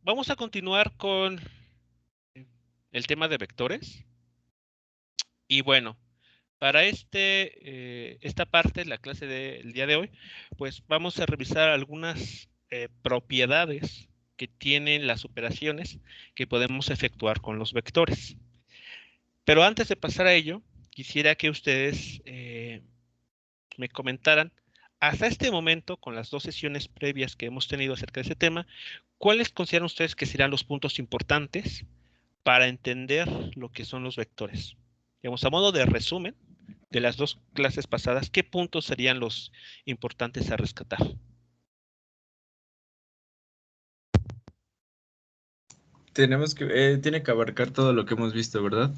Vamos a continuar con el tema de vectores. Y bueno, para esta parte, la clase del día de hoy, pues vamos a revisar algunas propiedades que tienen las operaciones que podemos efectuar con los vectores. Pero antes de pasar a ello, quisiera que ustedes me comentaran, hasta este momento, con las dos sesiones previas que hemos tenido acerca de ese tema, ¿cuáles consideran ustedes que serán los puntos importantes para entender lo que son los vectores? Digamos, a modo de resumen de las dos clases pasadas, ¿qué puntos serían los importantes a rescatar? Tiene que abarcar todo lo que hemos visto, ¿verdad?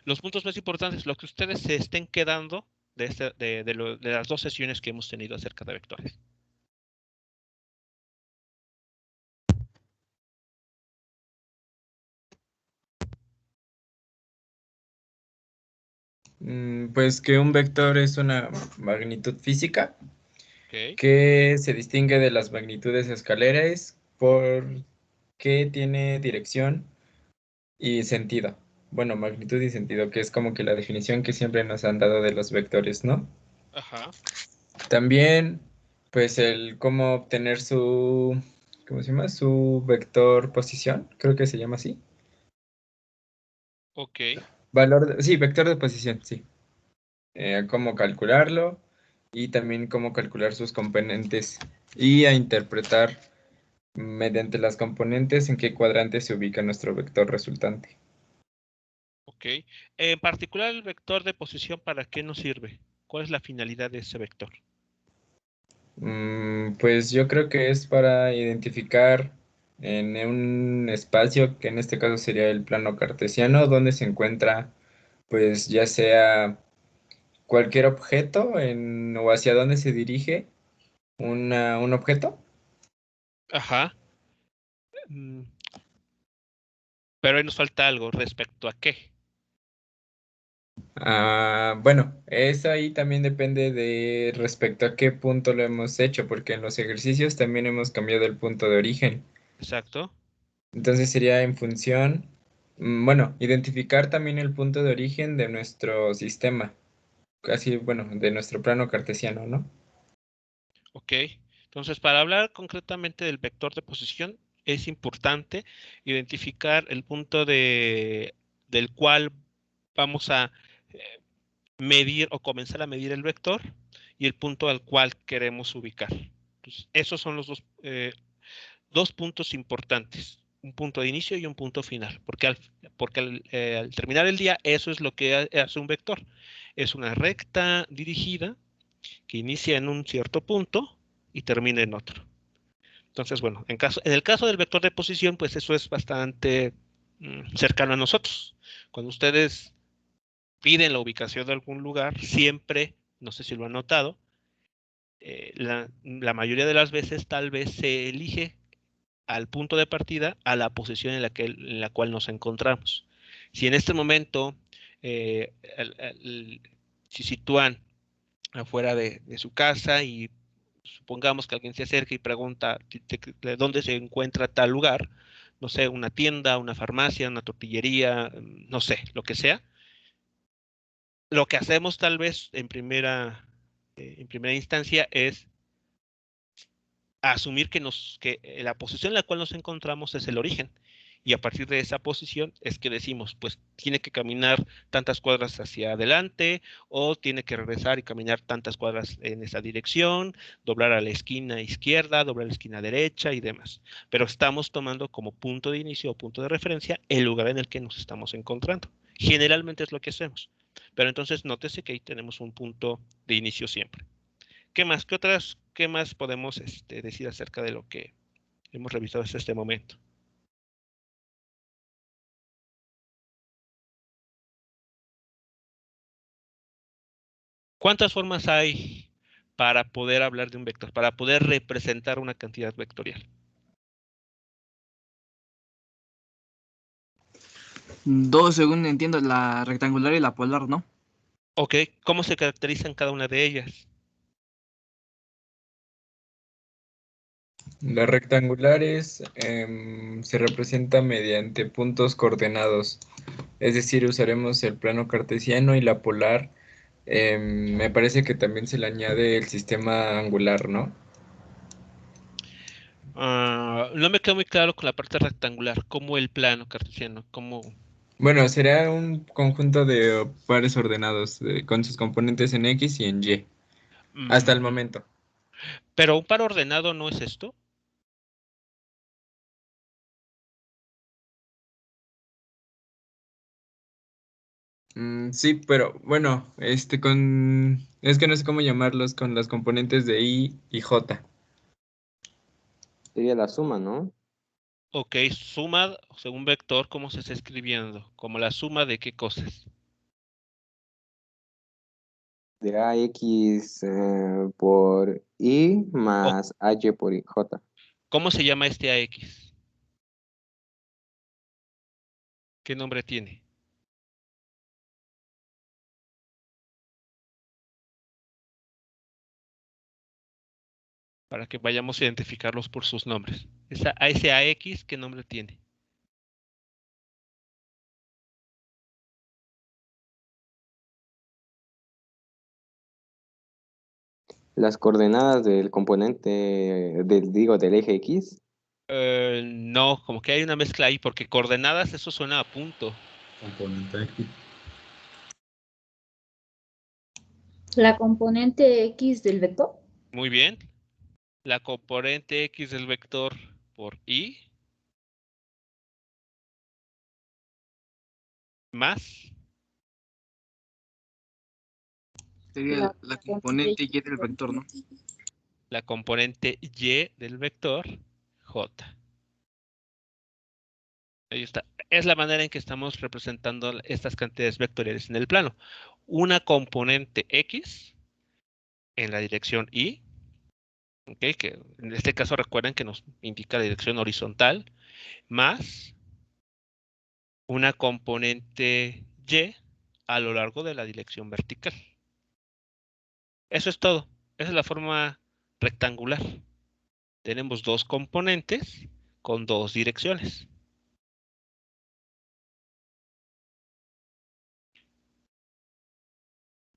Los puntos más importantes, lo que ustedes se estén quedando de las dos sesiones que hemos tenido acerca de vectores. Pues que un vector es una magnitud física ¿Ok? que se distingue de las magnitudes escalares porque tiene dirección y sentido. Bueno, magnitud y sentido, que es como que la definición que siempre nos han dado de los vectores, ¿no? Ajá. También, pues el cómo obtener ¿cómo se llama? Su vector posición, creo que se llama así. Ok. Sí, vector de posición, sí. Cómo calcularlo y también cómo calcular sus componentes y a interpretar mediante las componentes en qué cuadrante se ubica nuestro vector resultante. Ok. En particular, el vector de posición, ¿para qué nos sirve? ¿Cuál es la finalidad de ese vector? Pues yo creo que es para identificar en un espacio, que en este caso sería el plano cartesiano, donde se encuentra, pues ya sea cualquier objeto o hacia dónde se dirige un objeto. Ajá. Mm, Pero ahí nos falta algo respecto a qué. Bueno, eso ahí también depende de respecto a qué punto lo hemos hecho, porque en los ejercicios también hemos cambiado el punto de origen. Exacto. Entonces sería en función, bueno, identificar también el punto de origen de nuestro sistema, casi, bueno, de nuestro plano cartesiano, ¿no? Ok. Entonces, para hablar concretamente del vector de posición, es importante identificar el punto del cual vamos a eh, medir o comenzar a medir el vector y el punto al cual queremos ubicar. Entonces, esos son los dos puntos importantes, un punto de inicio y un punto final, porque al terminar el día eso es lo que hace un vector. Es una recta dirigida que inicia en un cierto punto y termina en otro. Entonces, bueno, en el caso del vector de posición, pues eso es bastante cercano a nosotros. Cuando ustedes piden la ubicación de algún lugar, siempre, no sé si lo han notado, la mayoría de las veces tal vez se elige al punto de partida a la posición en la cual nos encontramos. Si en este momento se sitúan afuera de su casa y supongamos que alguien se acerca y pregunta de dónde se encuentra tal lugar, no sé, una tienda, una farmacia, una tortillería, no sé, lo que sea. Lo que hacemos tal vez en primera instancia es asumir que la posición en la cual nos encontramos es el origen. Y a partir de esa posición es que decimos, pues tiene que caminar tantas cuadras hacia adelante o tiene que regresar y caminar tantas cuadras en esa dirección, doblar a la esquina izquierda, doblar a la esquina derecha y demás. Pero estamos tomando como punto de inicio o punto de referencia el lugar en el que nos estamos encontrando. Generalmente es lo que hacemos. Pero entonces nótese que ahí tenemos un punto de inicio siempre. ¿Qué más? ¿Qué más podemos decir acerca de lo que hemos revisado hasta este momento? ¿Cuántas formas hay para poder hablar de un vector, para poder representar una cantidad vectorial? Dos, según entiendo, la rectangular y la polar, ¿no? Ok, ¿cómo se caracterizan cada una de ellas? Las rectangulares se representan mediante puntos coordenados, es decir, usaremos el plano cartesiano y la polar. Me parece que también se le añade el sistema angular, ¿no? No me quedó muy claro con la parte rectangular, como el plano cartesiano, como... Bueno, será un conjunto de pares ordenados con sus componentes en X y en Y, hasta el mm, momento. pero un par ordenado no es esto. Sí, pero bueno, es que no sé cómo llamarlos con las componentes de Y y J. Sería la suma, ¿no? Ok, suma según vector, ¿cómo se está escribiendo? Como la suma de qué cosas. De AX por Y O, más H por J. ¿cómo se llama este AX? ¿Qué nombre tiene? Para que vayamos a identificarlos por sus nombres. A ese AX, ¿qué nombre tiene? Las coordenadas del componente del eje X. No, como que hay una mezcla ahí, porque coordenadas, eso suena a punto. Componente X. La componente X del vector. Muy bien. La componente X del vector por Y más Sería la componente Y del vector, ¿no? la componente Y del vector J. Ahí está. Es la manera en que estamos representando estas cantidades vectoriales en el plano. Una componente X en la dirección Y, ¿okay? Que en este caso recuerden que nos indica la dirección horizontal, más una componente Y a lo largo de la dirección vertical. Eso es todo. Esa es la forma rectangular. Tenemos dos componentes con dos direcciones.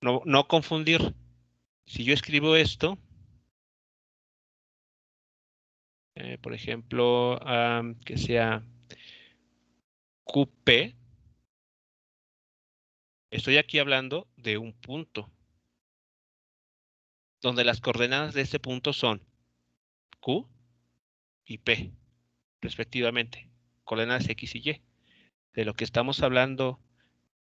No confundir. Si yo escribo esto, por ejemplo, que sea QP, estoy aquí hablando de un punto, donde las coordenadas de ese punto son Q y P, respectivamente, coordenadas X y Y. De lo que estamos hablando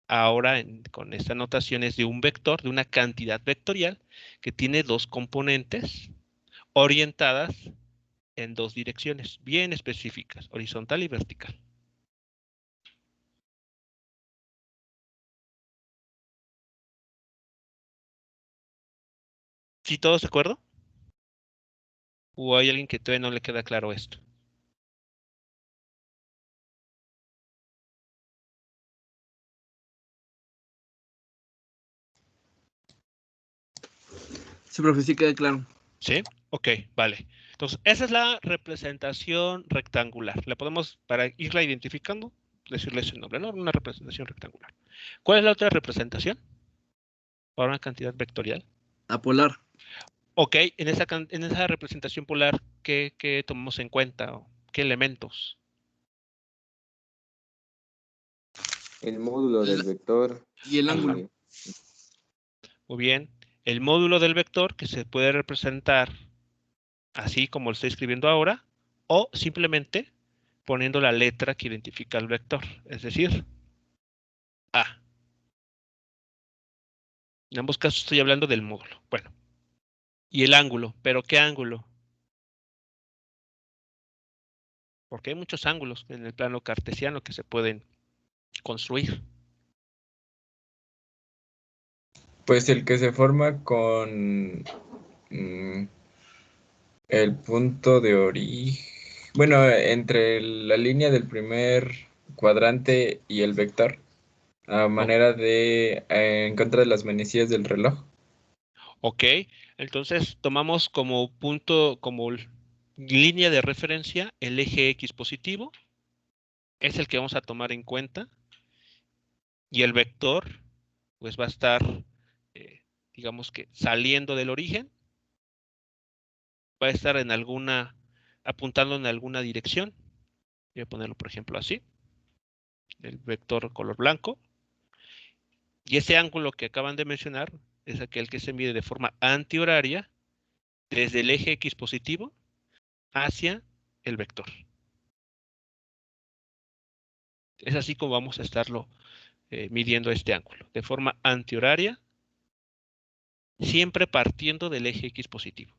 ahora con esta notación es de un vector, de una cantidad vectorial que tiene dos componentes orientadas en dos direcciones bien específicas, horizontal y vertical. ¿Sí todos de acuerdo? ¿O hay alguien que todavía no le queda claro esto? Sí, profe, sí queda claro. ¿Sí? Ok, vale. Entonces, esa es la representación rectangular. La podemos, para irla identificando, decirle ese nombre, ¿no? Una representación rectangular. ¿Cuál es la otra representación? Para una cantidad vectorial. La polar. Ok, en esa representación polar, ¿qué tomamos en cuenta? ¿Qué elementos? El módulo del vector. Y el ángulo. Muy bien. El módulo del vector que se puede representar así como lo estoy escribiendo ahora, o simplemente poniendo la letra que identifica el vector, es decir, A. En ambos casos estoy hablando del módulo. Bueno, y el ángulo, ¿pero qué ángulo? Porque hay muchos ángulos en el plano cartesiano que se pueden construir. Pues el que se forma con el punto de origen, bueno, entre la línea del primer cuadrante y el vector, a manera de en contra de las manecillas del reloj. Ok, entonces tomamos como punto, como línea de referencia, el eje X positivo, es el que vamos a tomar en cuenta, y el vector pues va a estar, digamos que saliendo del origen, va a estar en alguna, apuntando en alguna dirección. Voy a ponerlo, por ejemplo, así, el vector color blanco, y ese ángulo que acaban de mencionar es aquel que se mide de forma antihoraria desde el eje X positivo hacia el vector. Es así como vamos a estarlo midiendo este ángulo, de forma antihoraria, siempre partiendo del eje X positivo.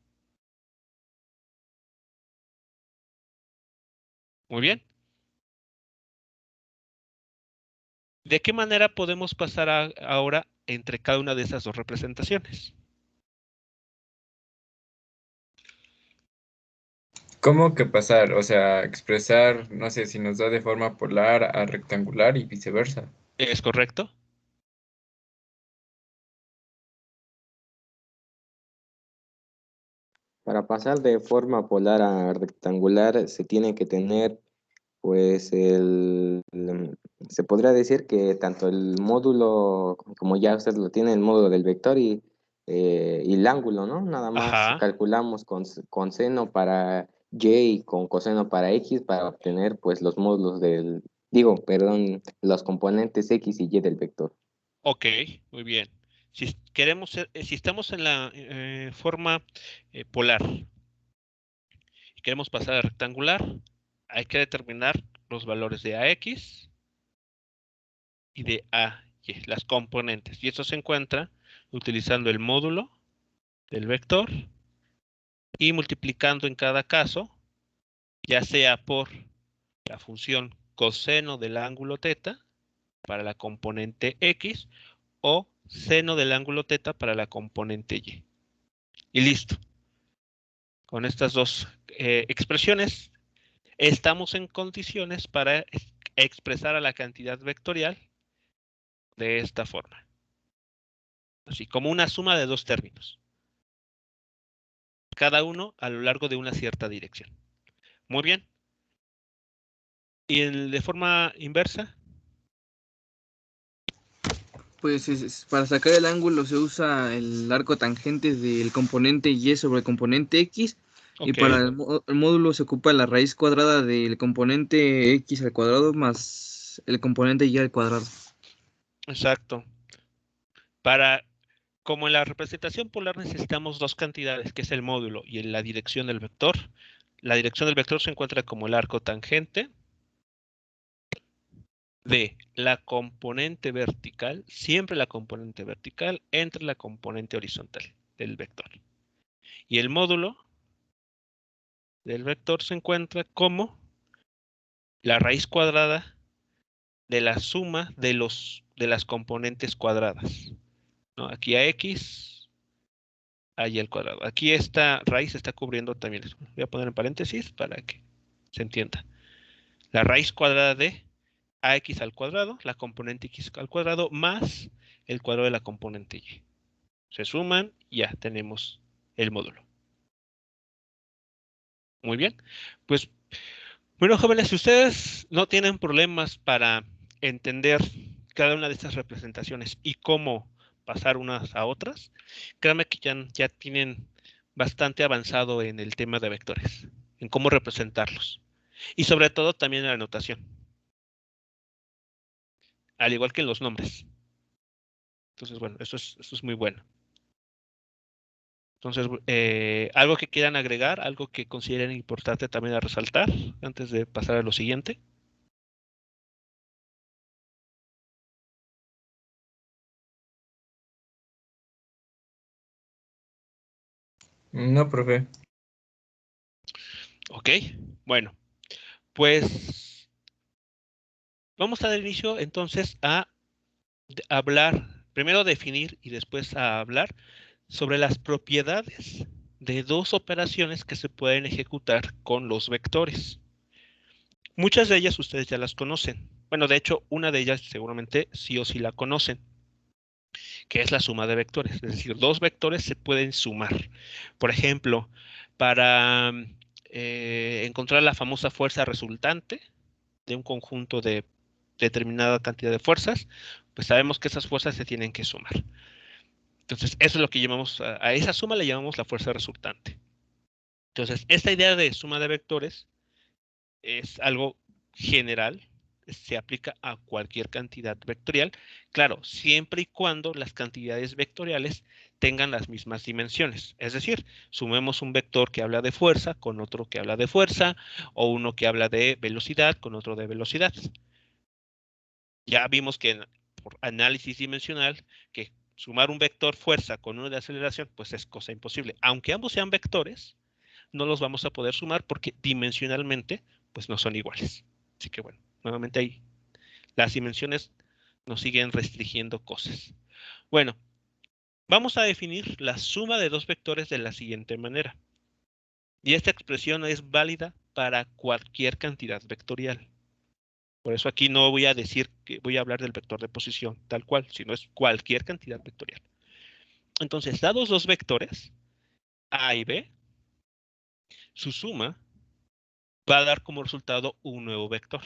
Muy bien. ¿De qué manera podemos pasar ahora entre cada una de esas dos representaciones? ¿Cómo que pasar? O sea, expresar, no sé, si nos da de forma polar a rectangular y viceversa. ¿Es correcto? Para pasar de forma polar a rectangular se tiene que tener, pues, se podría decir que tanto el módulo, como ya usted lo tiene, el módulo del vector y el ángulo, ¿no? Nada más Ajá. calculamos con seno para y con coseno para x para obtener, pues, los módulos perdón, los componentes x y y del vector. Ok, muy bien. Si queremos, si estamos en la forma polar y queremos pasar a rectangular, hay que determinar los valores de AX y de AY, las componentes. Y eso se encuentra utilizando el módulo del vector y multiplicando en cada caso, ya sea por la función coseno del ángulo teta para la componente X o seno del ángulo teta para la componente Y. Y listo. Con estas dos expresiones estamos en condiciones para expresar a la cantidad vectorial de esta forma. Así como una suma de dos términos. Cada uno a lo largo de una cierta dirección. Muy bien. ¿Y de forma inversa? Pues para sacar el ángulo se usa el arco tangente del componente y sobre el componente x. Y Ok, para el módulo se ocupa la raíz cuadrada del componente x al cuadrado más el componente y al cuadrado. exacto. Como en la representación polar necesitamos dos cantidades, que es el módulo y la dirección del vector. La dirección del vector se encuentra como el arco tangente de la componente vertical, siempre la componente vertical, entre la componente horizontal del vector. Y el módulo del vector se encuentra como la raíz cuadrada de la suma de las componentes cuadradas, ¿no? Aquí a x, a y al cuadrado. Aquí esta raíz está cubriendo también eso. Voy a poner en paréntesis para que se entienda. La raíz cuadrada de ax al cuadrado, la componente x al cuadrado, más el cuadrado de la componente y. Se suman y ya tenemos el módulo. Muy bien. Pues, bueno, jóvenes, si ustedes no tienen problemas para entender cada una de estas representaciones y cómo pasar unas a otras, créanme que ya tienen bastante avanzado en el tema de vectores, en cómo representarlos. Y sobre todo también en la notación, al igual que en los nombres. Entonces, bueno, eso es muy bueno. Entonces, algo que quieran agregar, algo que consideren importante también a resaltar antes de pasar a lo siguiente. No, profe. Ok, bueno, pues vamos a dar inicio entonces a hablar, primero definir y después a hablar sobre las propiedades de dos operaciones que se pueden ejecutar con los vectores. Muchas de ellas ustedes ya las conocen. Bueno, de hecho, una de ellas seguramente sí o sí la conocen, que es la suma de vectores. Es decir, dos vectores se pueden sumar. Por ejemplo, para encontrar la famosa fuerza resultante de un conjunto de determinada cantidad de fuerzas, pues sabemos que esas fuerzas se tienen que sumar. Entonces, eso es lo que llamamos, a esa suma le llamamos la fuerza resultante. Entonces, esta idea de suma de vectores es algo general, se aplica a cualquier cantidad vectorial, claro, siempre y cuando las cantidades vectoriales tengan las mismas dimensiones. Es decir, sumemos un vector que habla de fuerza con otro que habla de fuerza, o uno que habla de velocidad con otro de velocidad. Ya vimos que por análisis dimensional, que sumar un vector fuerza con uno de aceleración, pues es cosa imposible. Aunque ambos sean vectores, no los vamos a poder sumar porque dimensionalmente, pues no son iguales. Así que bueno, nuevamente ahí las dimensiones nos siguen restringiendo cosas. Bueno, vamos a definir la suma de dos vectores de la siguiente manera. Y esta expresión es válida para cualquier cantidad vectorial. Por eso aquí no voy a decir que voy a hablar del vector de posición tal cual, sino es cualquier cantidad vectorial. Entonces, dados dos vectores, A y B, su suma va a dar como resultado un nuevo vector.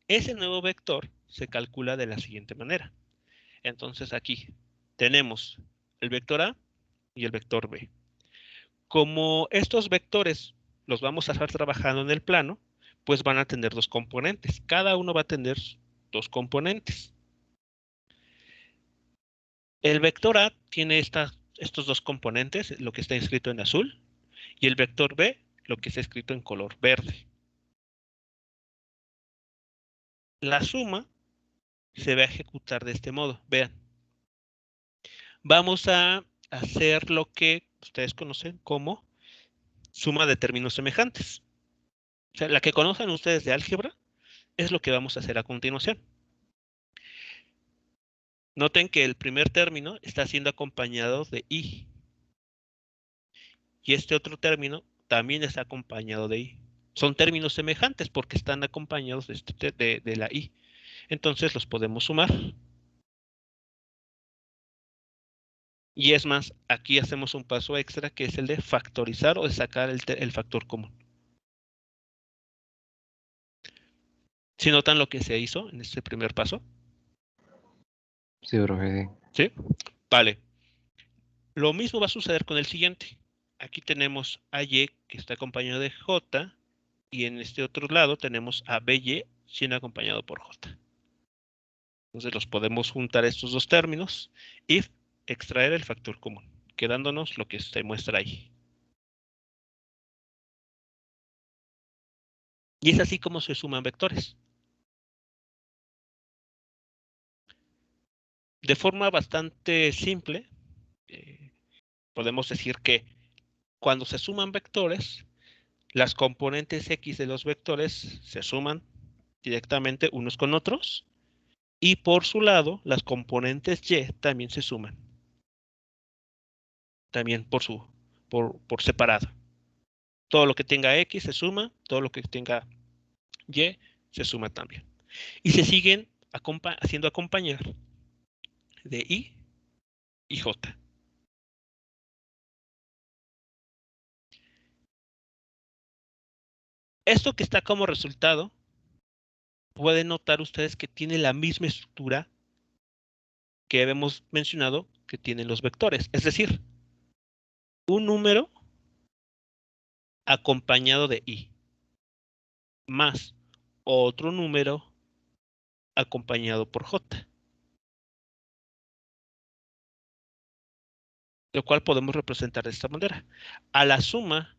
Ese nuevo vector se calcula de la siguiente manera. Entonces aquí tenemos el vector A y el vector B. Como estos vectores los vamos a estar trabajando en el plano, pues van a tener dos componentes. Cada uno va a tener dos componentes. El vector A tiene estos dos componentes, lo que está escrito en azul, y el vector B, lo que está escrito en color verde. La suma se va a ejecutar de este modo. Vean, vamos a hacer lo que ustedes conocen como suma de términos semejantes. O sea, la que conocen ustedes de álgebra es lo que vamos a hacer a continuación. Noten que el primer término está siendo acompañado de i. Y este otro término también está acompañado de i. Son términos semejantes porque están acompañados de la i. Entonces los podemos sumar. Y es más, aquí hacemos un paso extra que es el de factorizar o de sacar el factor común. ¿Sí notan lo que se hizo en este primer paso? Sí, profe. ¿Sí? Vale. Lo mismo va a suceder con el siguiente. Aquí tenemos a Y que está acompañado de J y en este otro lado tenemos a BY siendo acompañado por J. Entonces los podemos juntar estos dos términos y extraer el factor común, quedándonos lo que se muestra ahí. Y es así como se suman vectores. De forma bastante simple, podemos decir que cuando se suman vectores, las componentes X de los vectores se suman directamente unos con otros y por su lado las componentes Y también se suman. También por separado. Todo lo que tenga X se suma, todo lo que tenga Y se suma también. Y se siguen haciendo acompañar de I y J. Esto que está como resultado, pueden notar ustedes que tiene la misma estructura que habíamos mencionado que tienen los vectores. Es decir, un número acompañado de I, más otro número acompañado por J. Lo cual podemos representar de esta manera. A la suma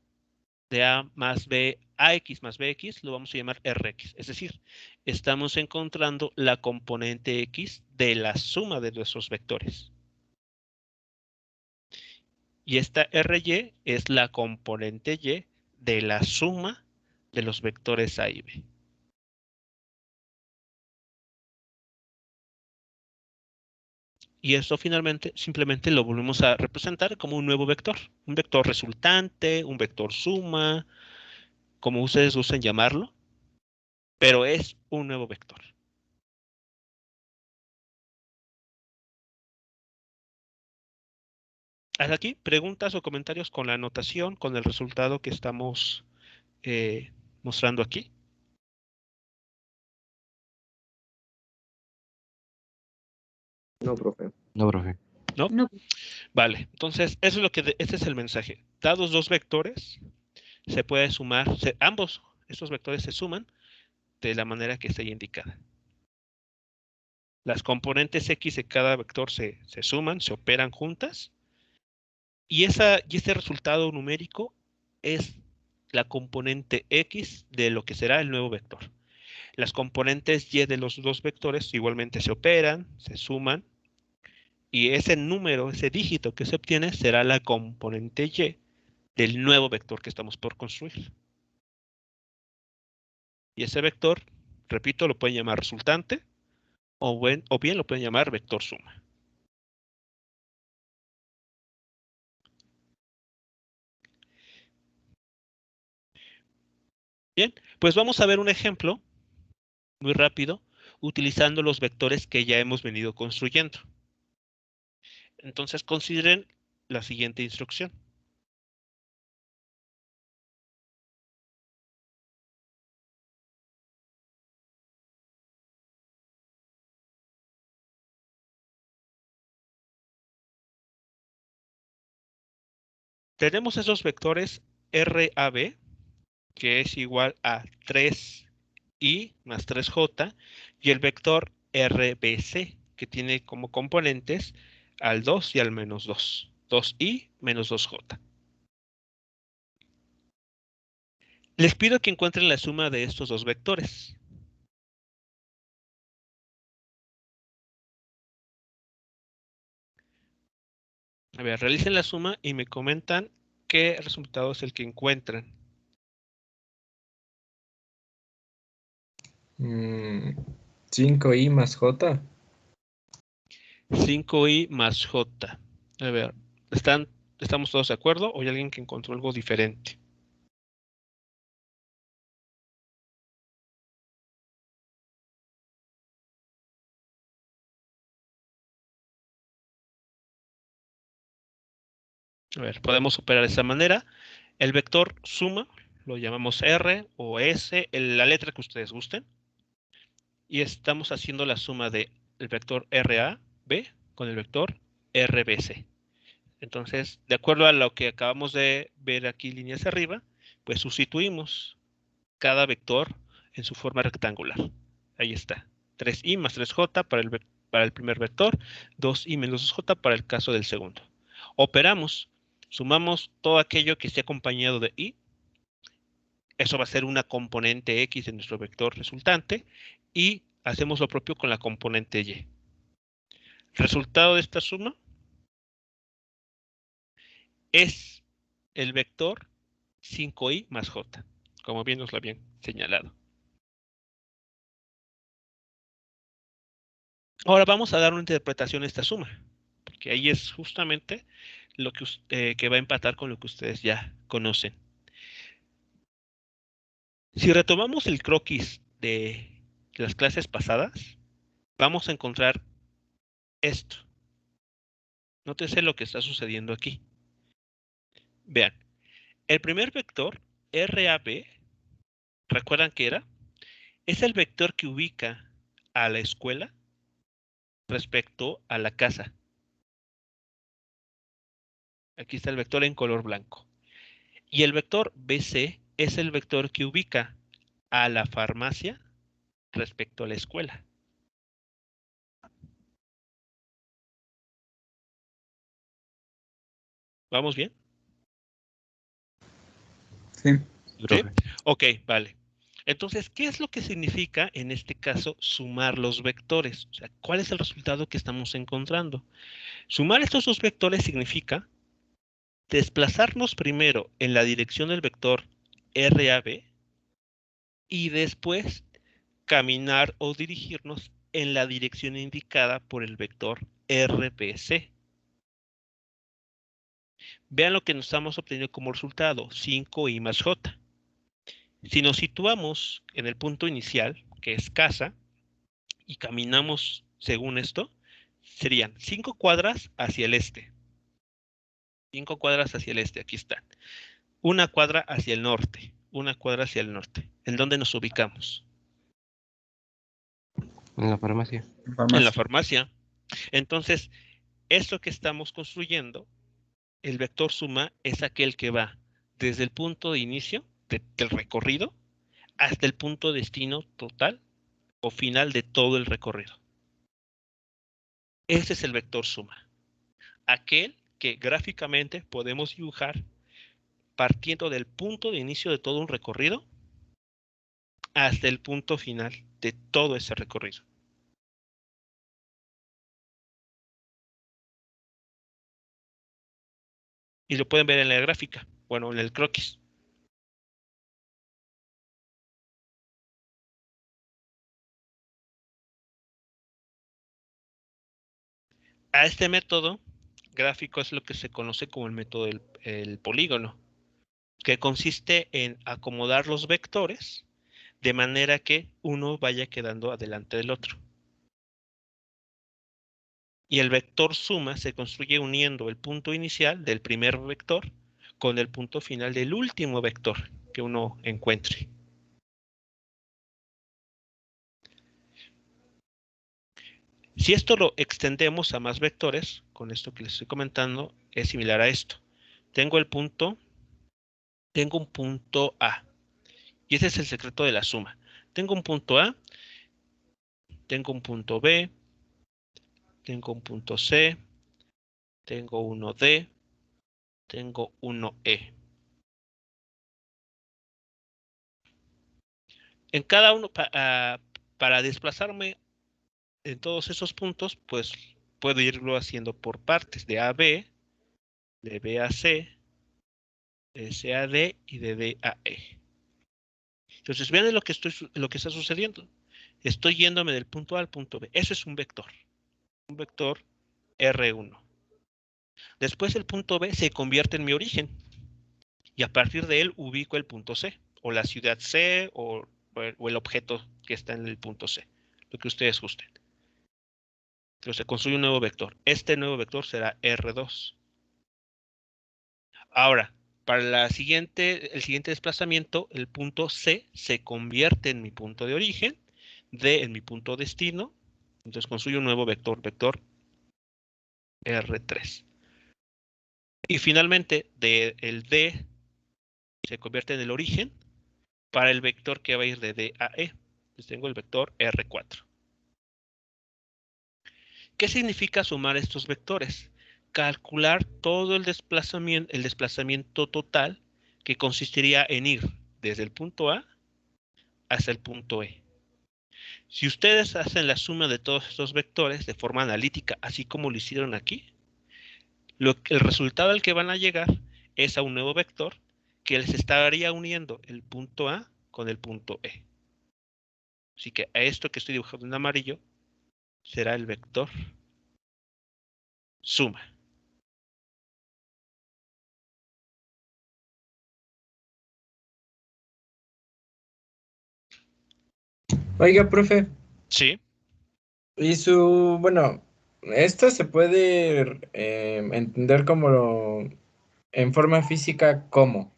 de A más B, AX más BX, lo vamos a llamar RX. Es decir, estamos encontrando la componente X de la suma de nuestros vectores. Y esta RY es la componente Y de la suma de los vectores A y B. Y esto finalmente simplemente lo volvemos a representar como un nuevo vector. Un vector resultante, un vector suma, como ustedes usen llamarlo, pero es un nuevo vector. Hasta aquí, preguntas o comentarios con la anotación, con el resultado que estamos mostrando aquí. No, profe. No, profe. ¿No? No. Vale, entonces, eso es lo que este es el mensaje. Dados dos vectores, se puede sumar, ambos estos vectores se suman de la manera que esté indicada. Las componentes X de cada vector se suman, se operan juntas, y este resultado numérico es la componente X de lo que será el nuevo vector. Las componentes Y de los dos vectores igualmente se operan, se suman, y ese número, ese dígito que se obtiene será la componente Y del nuevo vector que estamos por construir. Y ese vector, repito, lo pueden llamar resultante o bien lo pueden llamar vector suma. Bien, pues vamos a ver un ejemplo muy rápido utilizando los vectores que ya hemos venido construyendo. Entonces consideren la siguiente instrucción. Tenemos esos vectores RAB, que es igual a 3i más 3j, y el vector RBC, que tiene como componentes al 2 y al menos 2. 2i menos 2j. Les pido que encuentren la suma de estos dos vectores. A ver, realicen la suma y me comentan qué resultado es el que encuentran. 5i más j. 5i más j. A ver, ¿estamos todos de acuerdo o hay alguien que encontró algo diferente? A ver, podemos operar de esta manera. El vector suma lo llamamos R o S, la letra que ustedes gusten. Y estamos haciendo la suma del vector RAB con el vector RBC. Entonces, de acuerdo a lo que acabamos de ver aquí líneas arriba, pues sustituimos cada vector en su forma rectangular. Ahí está. 3i más 3j para el primer vector, 2i menos 2j para el caso del segundo. Operamos, sumamos todo aquello que esté acompañado de i. Eso va a ser una componente x de nuestro vector resultante. Y hacemos lo propio con la componente y. Resultado de esta suma es el vector 5i más j, como bien nos lo habían señalado. Ahora vamos a dar una interpretación a esta suma, porque ahí es justamente lo que va a empatar con lo que ustedes ya conocen. Si retomamos el croquis de las clases pasadas, vamos a encontrar esto. Nótese lo que está sucediendo aquí. Vean, el primer vector, RAB, ¿recuerdan qué era? Es el vector que ubica a la escuela respecto a la casa. Aquí está el vector en color blanco. Y el vector BC es el vector que ubica a la farmacia respecto a la escuela. ¿Vamos bien? Sí. ¿Sí? Ok, vale. Entonces, ¿qué es lo que significa en este caso sumar los vectores? O sea, ¿cuál es el resultado que estamos encontrando? Sumar estos dos vectores significa desplazarnos primero en la dirección del vector RAB y después caminar o dirigirnos en la dirección indicada por el vector RBC. Vean lo que nos estamos obteniendo como resultado, 5i más j. Si nos situamos en el punto inicial, que es casa, y caminamos según esto, serían 5 cuadras hacia el este. 5 cuadras hacia el este, aquí están. 1 cuadra hacia el norte, 1 cuadra hacia el norte. ¿En dónde nos ubicamos? En la farmacia. En la farmacia. Entonces, esto que estamos construyendo, el vector suma es aquel que va desde el punto de inicio del recorrido hasta el punto destino total o final de todo el recorrido. Ese es el vector suma. Aquel que gráficamente podemos dibujar partiendo del punto de inicio de todo un recorrido hasta el punto final de todo ese recorrido. Y lo pueden ver en la gráfica, bueno, en el croquis. A este método gráfico es lo que se conoce como el método del polígono, que consiste en acomodar los vectores de manera que uno vaya quedando adelante del otro. Y el vector suma se construye uniendo el punto inicial del primer vector con el punto final del último vector que uno encuentre. Si esto lo extendemos a más vectores, con esto que les estoy comentando, es similar a esto. Tengo un punto A, y ese es el secreto de la suma. Tengo un punto A, tengo un punto B, tengo un punto C, tengo uno D, tengo uno E. En cada uno, para desplazarme en todos esos puntos, pues puedo irlo haciendo por partes, de A a B, de B a C, de C a D y de D a E. Entonces, vean lo que está sucediendo. Estoy yéndome del punto A al punto B. Eso es un vector R1. Después el punto B se convierte en mi origen y a partir de él ubico el punto C, o la ciudad C, o el objeto que está en el punto C, lo que ustedes gusten. Entonces se construye un nuevo vector. Este nuevo vector será R2. Ahora, para el siguiente desplazamiento, el punto C se convierte en mi punto de origen, D en mi punto destino. Entonces construyo un nuevo vector R3. Y finalmente, el D se convierte en el origen para el vector que va a ir de D a E. Entonces tengo el vector R4. ¿Qué significa sumar estos vectores? Calcular todo el desplazamiento total, que consistiría en ir desde el punto A hasta el punto E. Si ustedes hacen la suma de todos estos vectores de forma analítica, así como lo hicieron aquí, el resultado al que van a llegar es a un nuevo vector que les estaría uniendo el punto A con el punto E. Así que a esto que estoy dibujando en amarillo será el vector suma. Oiga, profe, Sí. y bueno, esto se puede entender como en forma física, ¿cómo?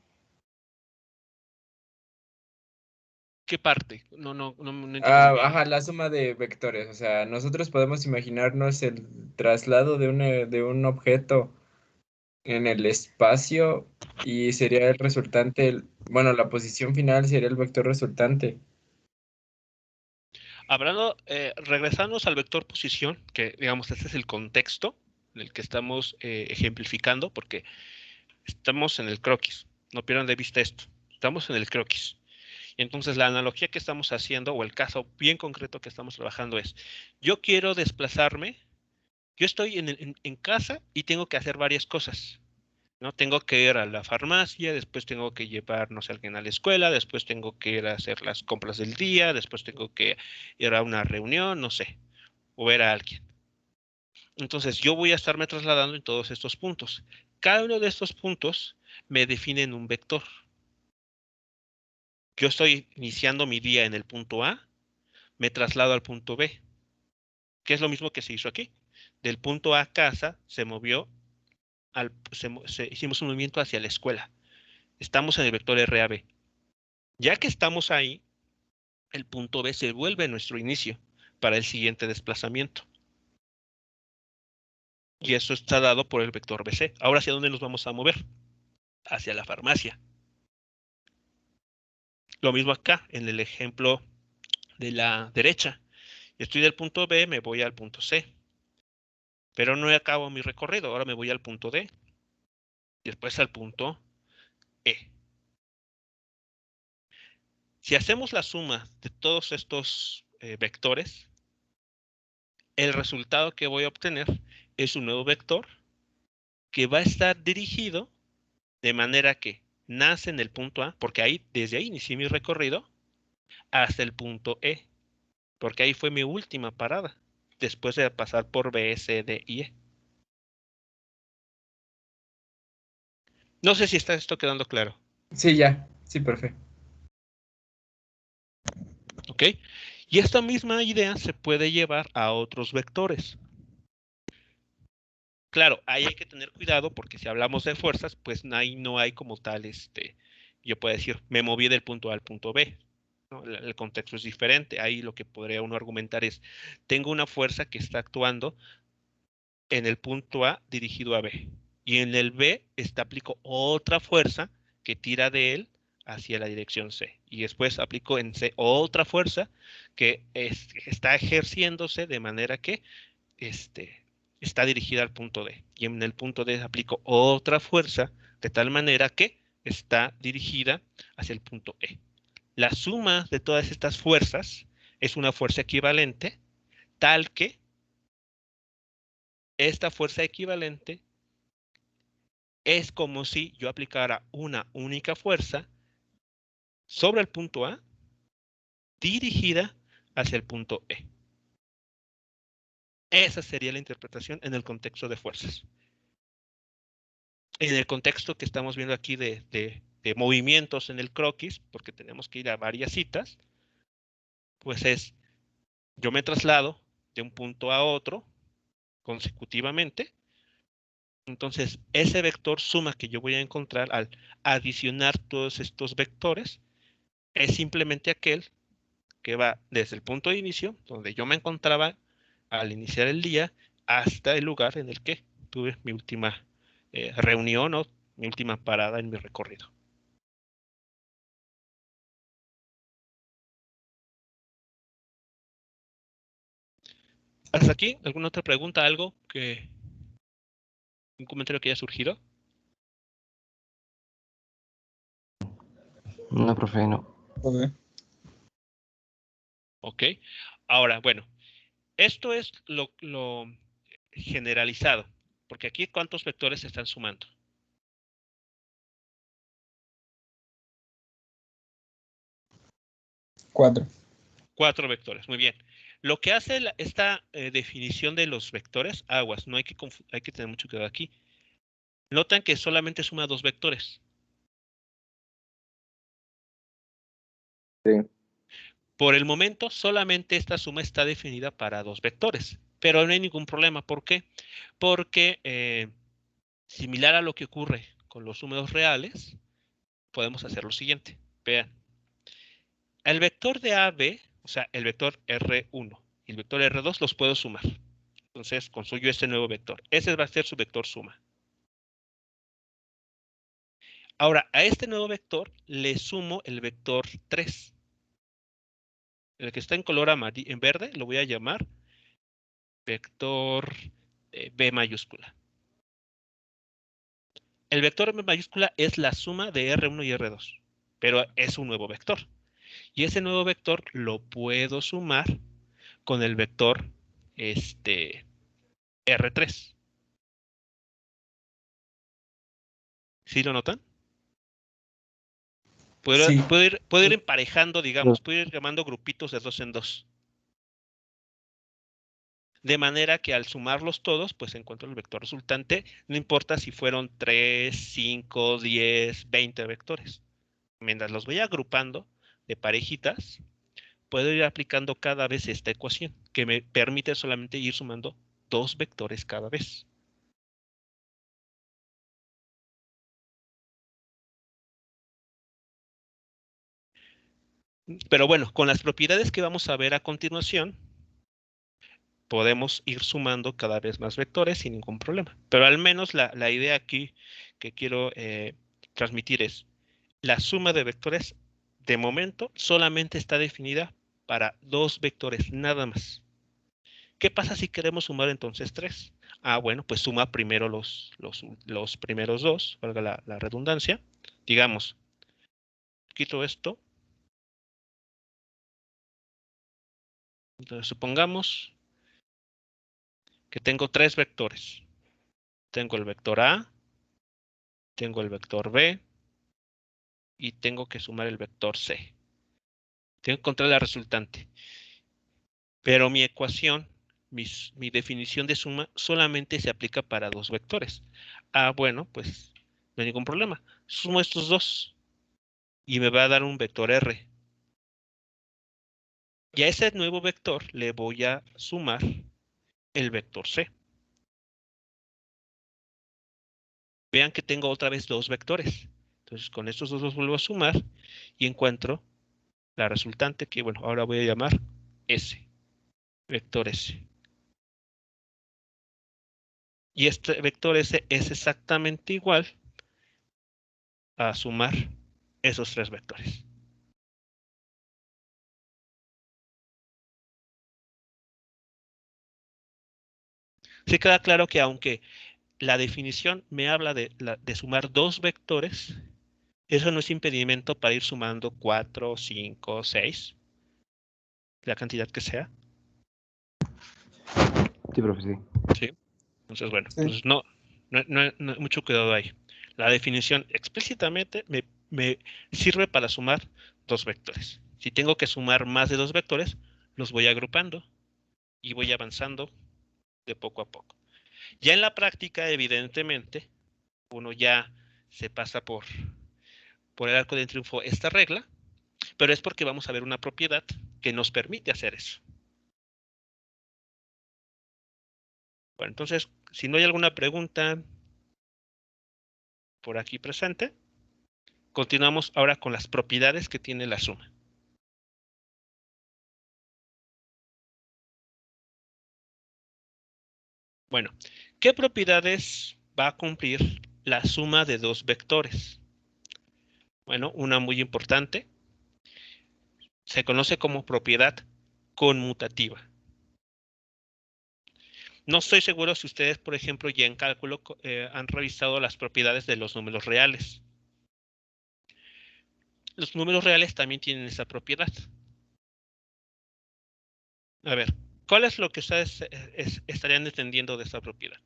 ¿Qué parte? No entiendo muy bien. Ajá, la suma de vectores. O sea, nosotros podemos imaginarnos el traslado de un objeto en el espacio y sería el resultante, bueno, la posición final sería el vector resultante. Regresamos al vector posición, que digamos este es el contexto en el que estamos ejemplificando, porque estamos en el croquis. No pierdan de vista esto. Estamos en el croquis. Y entonces la analogía que estamos haciendo, o el caso bien concreto que estamos trabajando es, yo quiero desplazarme, yo estoy en casa y tengo que hacer varias cosas. ¿No? Tengo que ir a la farmacia, después tengo que llevar, no sé, a alguien a la escuela, después tengo que ir a hacer las compras del día, después tengo que ir a una reunión, no sé, o ver a alguien. Entonces yo voy a estarme trasladando en todos estos puntos. Cada uno de estos puntos me definen un vector. Yo estoy iniciando mi día en el punto A, me traslado al punto B, que es lo mismo que se hizo aquí. Del punto A a casa se movió hicimos un movimiento hacia la escuela. Estamos en el vector RAB. Ya que estamos ahí, el punto B se vuelve nuestro inicio para el siguiente desplazamiento. Y eso está dado por el vector BC. Ahora, ¿hacia dónde nos vamos a mover? Hacia la farmacia. Lo mismo acá, en el ejemplo de la derecha. Estoy del punto B, me voy al punto C. Pero no acabo mi recorrido. Ahora me voy al punto D. Y después al punto E. Si hacemos la suma de todos estos vectores, el resultado que voy a obtener es un nuevo vector que va a estar dirigido de manera que nace en el punto A, porque ahí, desde ahí inicié mi recorrido, hasta el punto E, porque ahí fue mi última parada, después de pasar por B, C, D y E. No sé si está esto quedando claro. Sí, ya. Sí, perfecto. ¿Ok? Y esta misma idea se puede llevar a otros vectores. Claro, ahí hay que tener cuidado porque si hablamos de fuerzas, pues ahí no hay como tal, yo puedo decir, me moví del punto A al punto B, ¿no? El contexto es diferente. Ahí lo que podría uno argumentar es, tengo una fuerza que está actuando en el punto A dirigido a B. Y en el B aplico otra fuerza que tira de él hacia la dirección C. Y después aplico en C otra fuerza que está ejerciéndose de manera que está dirigida al punto D. Y en el punto D aplico otra fuerza de tal manera que está dirigida hacia el punto E. La suma de todas estas fuerzas es una fuerza equivalente, tal que esta fuerza equivalente es como si yo aplicara una única fuerza sobre el punto A dirigida hacia el punto E. Esa sería la interpretación en el contexto de fuerzas. En el contexto que estamos viendo aquí de movimientos en el croquis, porque tenemos que ir a varias citas, pues es, yo me traslado de un punto a otro consecutivamente. Entonces, ese vector suma que yo voy a encontrar al adicionar todos estos vectores es simplemente aquel que va desde el punto de inicio, donde yo me encontraba al iniciar el día, hasta el lugar en el que tuve mi última reunión o mi última parada en mi recorrido. ¿Hasta aquí? ¿Alguna otra pregunta? ¿Algo que... un comentario que haya surgido? No, profe, no. Ok. Ahora, bueno, esto es lo generalizado, porque aquí ¿cuántos vectores se están sumando? 4. 4 vectores, muy bien. Lo que hace esta definición de los vectores, aguas, no hay que tener mucho cuidado aquí. Notan que solamente suma 2 vectores. Sí. Por el momento, solamente esta suma está definida para 2 vectores, pero no hay ningún problema. ¿Por qué? Porque similar a lo que ocurre con los números reales, podemos hacer lo siguiente. Vean, el vector de AB, o sea, el vector R1 y el vector R2 los puedo sumar. Entonces, construyo este nuevo vector. Ese va a ser su vector suma. Ahora, a este nuevo vector le sumo el vector 3. El que está en color en verde lo voy a llamar vector B mayúscula. El vector B mayúscula es la suma de R1 y R2, pero es un nuevo vector. Y ese nuevo vector lo puedo sumar con el vector R3. ¿Sí lo notan? Puedo ir emparejando, digamos, puedo ir llamando grupitos de 2 en 2. De manera que al sumarlos todos, pues encuentro el vector resultante, no importa si fueron 3, 5, 10, 20 vectores. Mientras los voy agrupando de parejitas, puedo ir aplicando cada vez esta ecuación, que me permite solamente ir sumando 2 vectores cada vez. Pero bueno, con las propiedades que vamos a ver a continuación, podemos ir sumando cada vez más vectores sin ningún problema. Pero al menos la idea aquí que quiero transmitir es, la suma de vectores de momento solamente está definida para 2 vectores, nada más. ¿Qué pasa si queremos sumar entonces 3? Ah, bueno, pues suma primero los primeros 2, valga la redundancia. Digamos, quito esto. Entonces supongamos que tengo 3 vectores. Tengo el vector A, tengo el vector B y tengo que sumar el vector C. Tengo que encontrar la resultante. Pero mi ecuación, mi definición de suma solamente se aplica para 2 vectores. Ah, bueno, pues no hay ningún problema. Sumo estos 2 y me va a dar un vector R. Y a ese nuevo vector le voy a sumar el vector C. Vean que tengo otra vez 2 vectores. Entonces con estos 2 los vuelvo a sumar y encuentro la resultante que, bueno, ahora voy a llamar S, vector S. Y este vector S es exactamente igual a sumar esos 3 vectores. Sí queda claro que aunque la definición me habla de sumar 2 vectores, eso no es impedimento para ir sumando 4, 5, 6, la cantidad que sea. Sí, profe, sí. ¿Sí? Entonces, bueno, Sí. entonces no mucho cuidado ahí. La definición explícitamente me sirve para sumar 2 vectores. Si tengo que sumar más de 2 vectores, los voy agrupando y voy avanzando de poco a poco. Ya en la práctica, evidentemente, uno ya se pasa por el arco de triunfo esta regla, pero es porque vamos a ver una propiedad que nos permite hacer eso. Bueno, entonces, si no hay alguna pregunta por aquí presente, continuamos ahora con las propiedades que tiene la suma. Bueno, ¿qué propiedades va a cumplir la suma de 2 vectores? Bueno, una muy importante se conoce como propiedad conmutativa. No estoy seguro si ustedes, por ejemplo, ya en cálculo han revisado las propiedades de los números reales. Los números reales también tienen esa propiedad. A ver, ¿cuál es lo que ustedes estarían entendiendo de esta propiedad?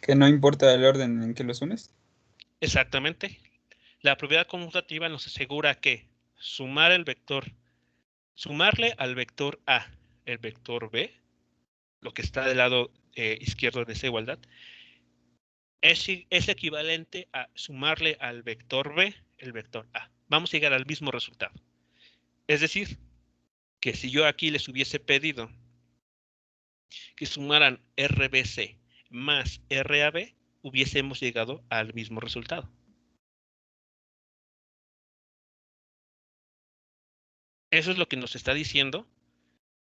Que no importa el orden en que los unes. Exactamente. La propiedad conmutativa nos asegura que sumarle al vector A el vector B, lo que está del lado izquierdo de esa igualdad, es equivalente a sumarle al vector B el vector A. Vamos a llegar al mismo resultado. Es decir, que si yo aquí les hubiese pedido que sumaran RBC más RAB, hubiésemos llegado al mismo resultado. Eso es lo que nos está diciendo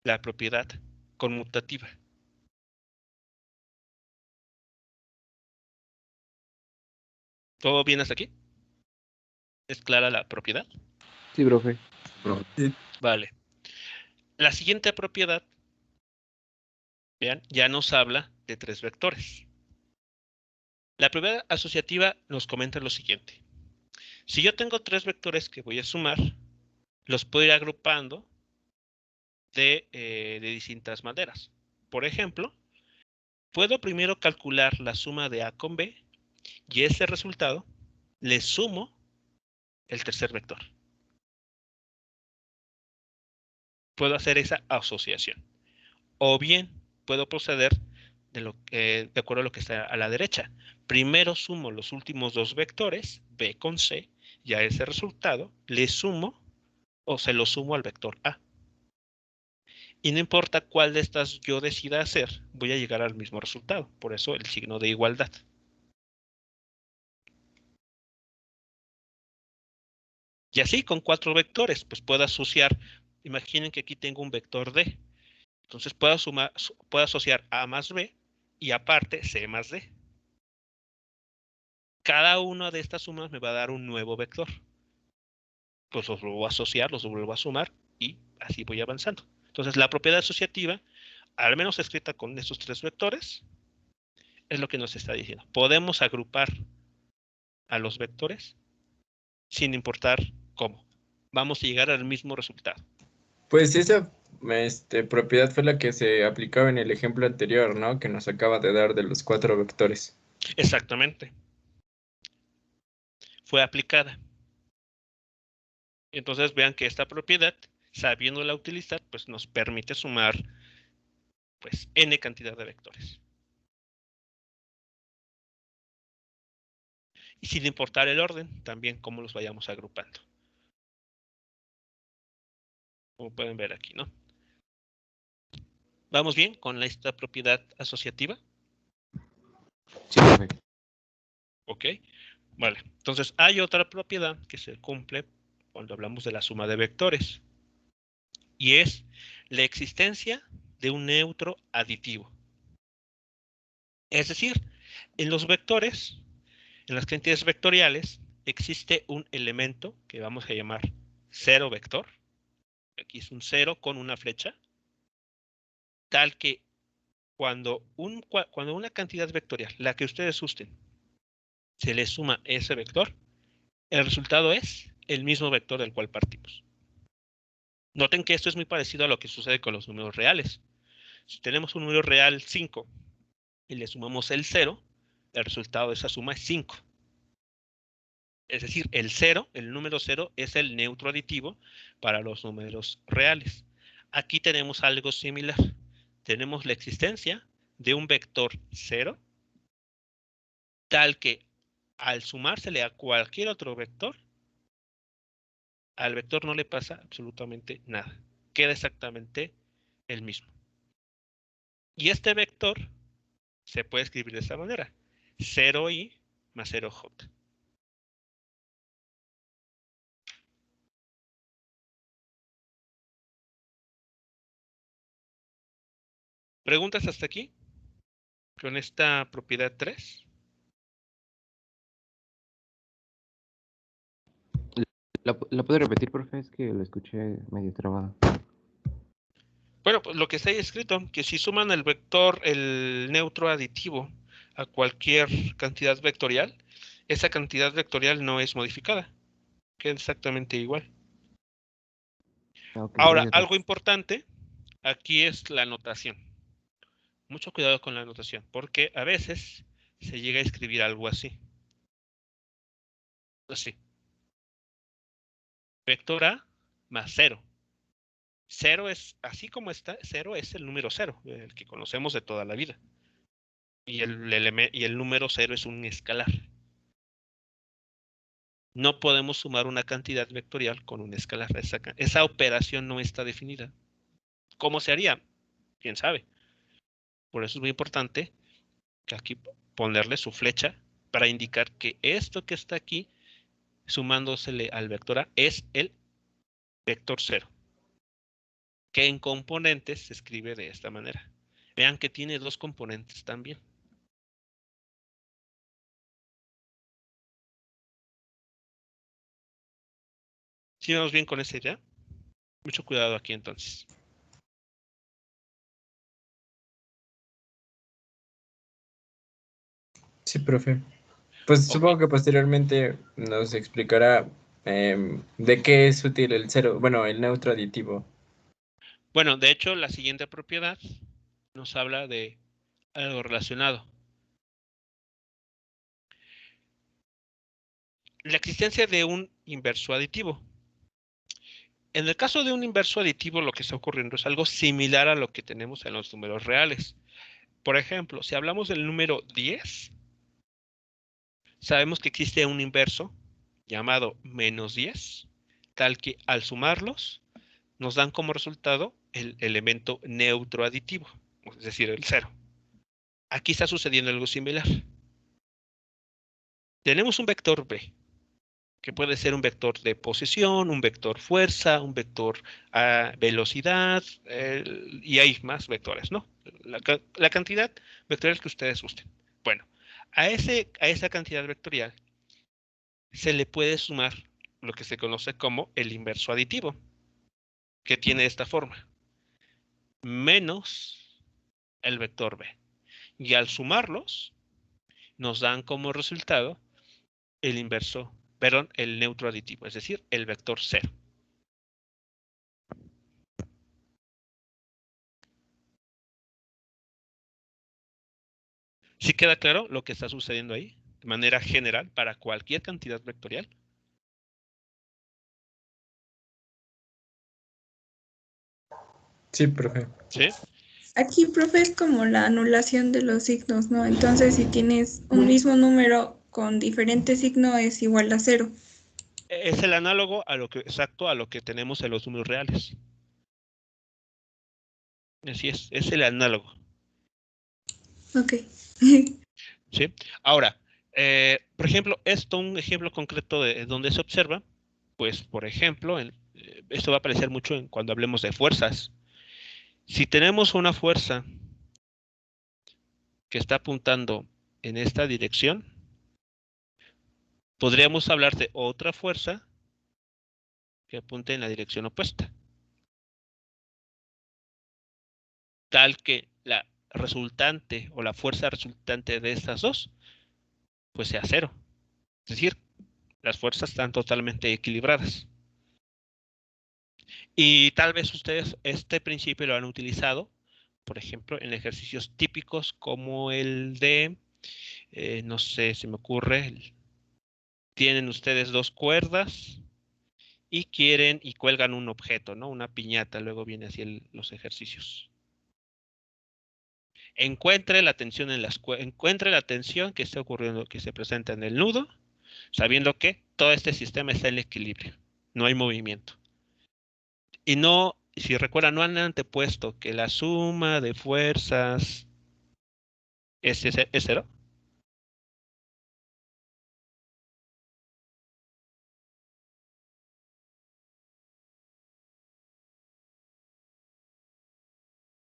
la propiedad conmutativa. ¿Todo bien hasta aquí? ¿Es clara la propiedad? Sí, profe. Sí. Vale. La siguiente propiedad, vean, ya nos habla de 3 vectores. La propiedad asociativa nos comenta lo siguiente. Si yo tengo 3 vectores que voy a sumar, los puedo ir agrupando de distintas maneras. Por ejemplo, puedo primero calcular la suma de A con B y ese resultado le sumo el tercer vector. Puedo hacer esa asociación. O bien puedo proceder de acuerdo a lo que está a la derecha. Primero sumo los últimos 2 vectores, B con C, y a ese resultado le sumo o se lo sumo al vector A. Y no importa cuál de estas yo decida hacer, voy a llegar al mismo resultado. Por eso el signo de igualdad. Y así con 4 vectores, pues puedo asociar, imaginen que aquí tengo un vector D. Entonces puedo asociar A más B y aparte C más D. Cada una de estas sumas me va a dar un nuevo vector. Pues los vuelvo a asociar, los vuelvo a sumar y así voy avanzando. Entonces la propiedad asociativa, al menos escrita con estos 3 vectores, es lo que nos está diciendo. Podemos agrupar a los vectores sin importar cómo. Vamos a llegar al mismo resultado. Pues esa propiedad fue la que se aplicaba en el ejemplo anterior, ¿no? Que nos acaba de dar de los 4 vectores. Exactamente. Fue aplicada. Entonces vean que esta propiedad, sabiéndola utilizar, pues nos permite sumar pues n cantidad de vectores. Y sin importar el orden, también cómo los vayamos agrupando. Como pueden ver aquí, ¿no? ¿Vamos bien con esta propiedad asociativa? Sí, profe. Ok, vale. Entonces hay otra propiedad que se cumple cuando hablamos de la suma de vectores. Y es la existencia de un neutro aditivo. Es decir, en los vectores, en las cantidades vectoriales, existe un elemento que vamos a llamar cero vector. Aquí es un 0 con una flecha. Tal que cuando una cantidad vectorial, la que ustedes gusten, se le suma ese vector, el resultado es el mismo vector del cual partimos. Noten que esto es muy parecido a lo que sucede con los números reales. Si tenemos un número real 5 y le sumamos el 0, el resultado de esa suma es 5. Es decir, el 0, el número 0, es el neutro aditivo para los números reales. Aquí tenemos algo similar. Tenemos la existencia de un vector 0, tal que al sumársele a cualquier otro vector, al vector no le pasa absolutamente nada. Queda exactamente el mismo. Y este vector se puede escribir de esta manera. 0i más 0j. ¿Preguntas hasta aquí? Con esta propiedad 3. ¿La puede repetir, profe? Es que lo escuché medio trabado. Bueno, pues lo que está ahí escrito, que si suman el vector, el neutro aditivo a cualquier cantidad vectorial, esa cantidad vectorial no es modificada. Queda exactamente igual. Ok, Ahora, gracias, profe. algo importante aquí es la notación. Mucho cuidado con la notación, porque a veces se llega a escribir algo así. Así. Vector A más 0. 0 es, así como está, 0 es el número 0, el que conocemos de toda la vida. Y el número 0 es un escalar. No podemos sumar una cantidad vectorial con un escalar. Esa operación no está definida. ¿Cómo se haría? ¿Quién sabe? Por eso es muy importante que aquí ponerle su flecha para indicar que esto que está aquí, sumándosele al vector A, es el vector 0. Que en componentes se escribe de esta manera. Vean que tiene 2 componentes también. ¿Sí vamos bien con esa idea? Mucho cuidado aquí entonces. Sí, profe. Pues Ok. supongo que posteriormente nos explicará de qué es útil el cero, bueno, el neutro aditivo. Bueno, de hecho, la siguiente propiedad nos habla de algo relacionado. La existencia de un inverso aditivo. En el caso de un inverso aditivo, lo que está ocurriendo es algo similar a lo que tenemos en los números reales. Por ejemplo, si hablamos del número 10, sabemos que existe un inverso llamado menos 10, tal que al sumarlos nos dan como resultado el elemento neutro aditivo, es decir, el 0. Aquí está sucediendo algo similar. Tenemos un vector b que puede ser un vector de posición, un vector fuerza, un vector velocidad, y hay más vectores, ¿no? La cantidad vectorial que ustedes gusten. Bueno, a esa cantidad vectorial se le puede sumar lo que se conoce como el inverso aditivo, que tiene esta forma, menos el vector b. Y al sumarlos, nos dan como resultado el inverso, perdón, el neutro aditivo, es decir, el vector 0. ¿Sí queda claro lo que está sucediendo ahí? De manera general, para cualquier cantidad vectorial. Sí, profe. ¿Sí? Aquí, profe, es como la anulación de los signos, ¿no? Entonces, si tienes un mismo número con diferente signo, es igual a 0. Es el análogo a lo que, exacto, a lo que tenemos en los números reales. Así es el análogo. Ok. ¿Sí? Ahora, por ejemplo, un ejemplo concreto de donde se observa, pues, por ejemplo, esto va a aparecer mucho cuando hablemos de fuerzas. Si tenemos una fuerza que está apuntando en esta dirección, podríamos hablar de otra fuerza que apunte en la dirección opuesta. Tal que la resultante o la fuerza resultante de estas dos, pues sea 0. Es decir, las fuerzas están totalmente equilibradas. Y tal vez ustedes este principio lo han utilizado, por ejemplo, en ejercicios típicos como el de, no sé, se me ocurre, tienen ustedes 2 cuerdas y quieren y cuelgan un objeto, ¿no? Una piñata, luego viene así los ejercicios. Encuentre la tensión encuentre la tensión que está ocurriendo, que se presenta en el nudo, sabiendo que todo este sistema está en equilibrio, no hay movimiento. Y no, si recuerdan, no han antepuesto que la suma de fuerzas es 0.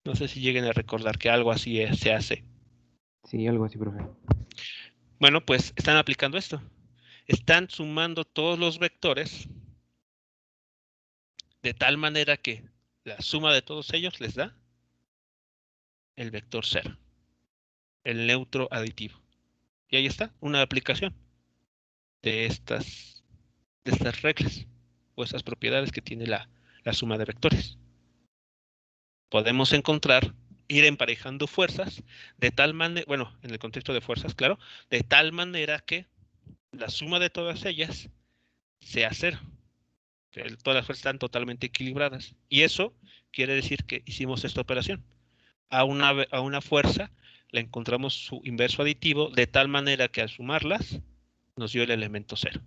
No sé si lleguen a recordar que algo así se hace. Sí, algo así, profe. Bueno, pues están aplicando esto. Están sumando todos los vectores de tal manera que la suma de todos ellos les da el vector 0, el neutro aditivo. Y ahí está, una aplicación de estas reglas o estas propiedades que tiene la suma de vectores. Podemos ir emparejando fuerzas de tal manera, bueno, en el contexto de fuerzas, claro, de tal manera que la suma de todas ellas sea 0. Todas las fuerzas están totalmente equilibradas. Y eso quiere decir que hicimos esta operación. A una fuerza le encontramos su inverso aditivo de tal manera que al sumarlas nos dio el elemento 0.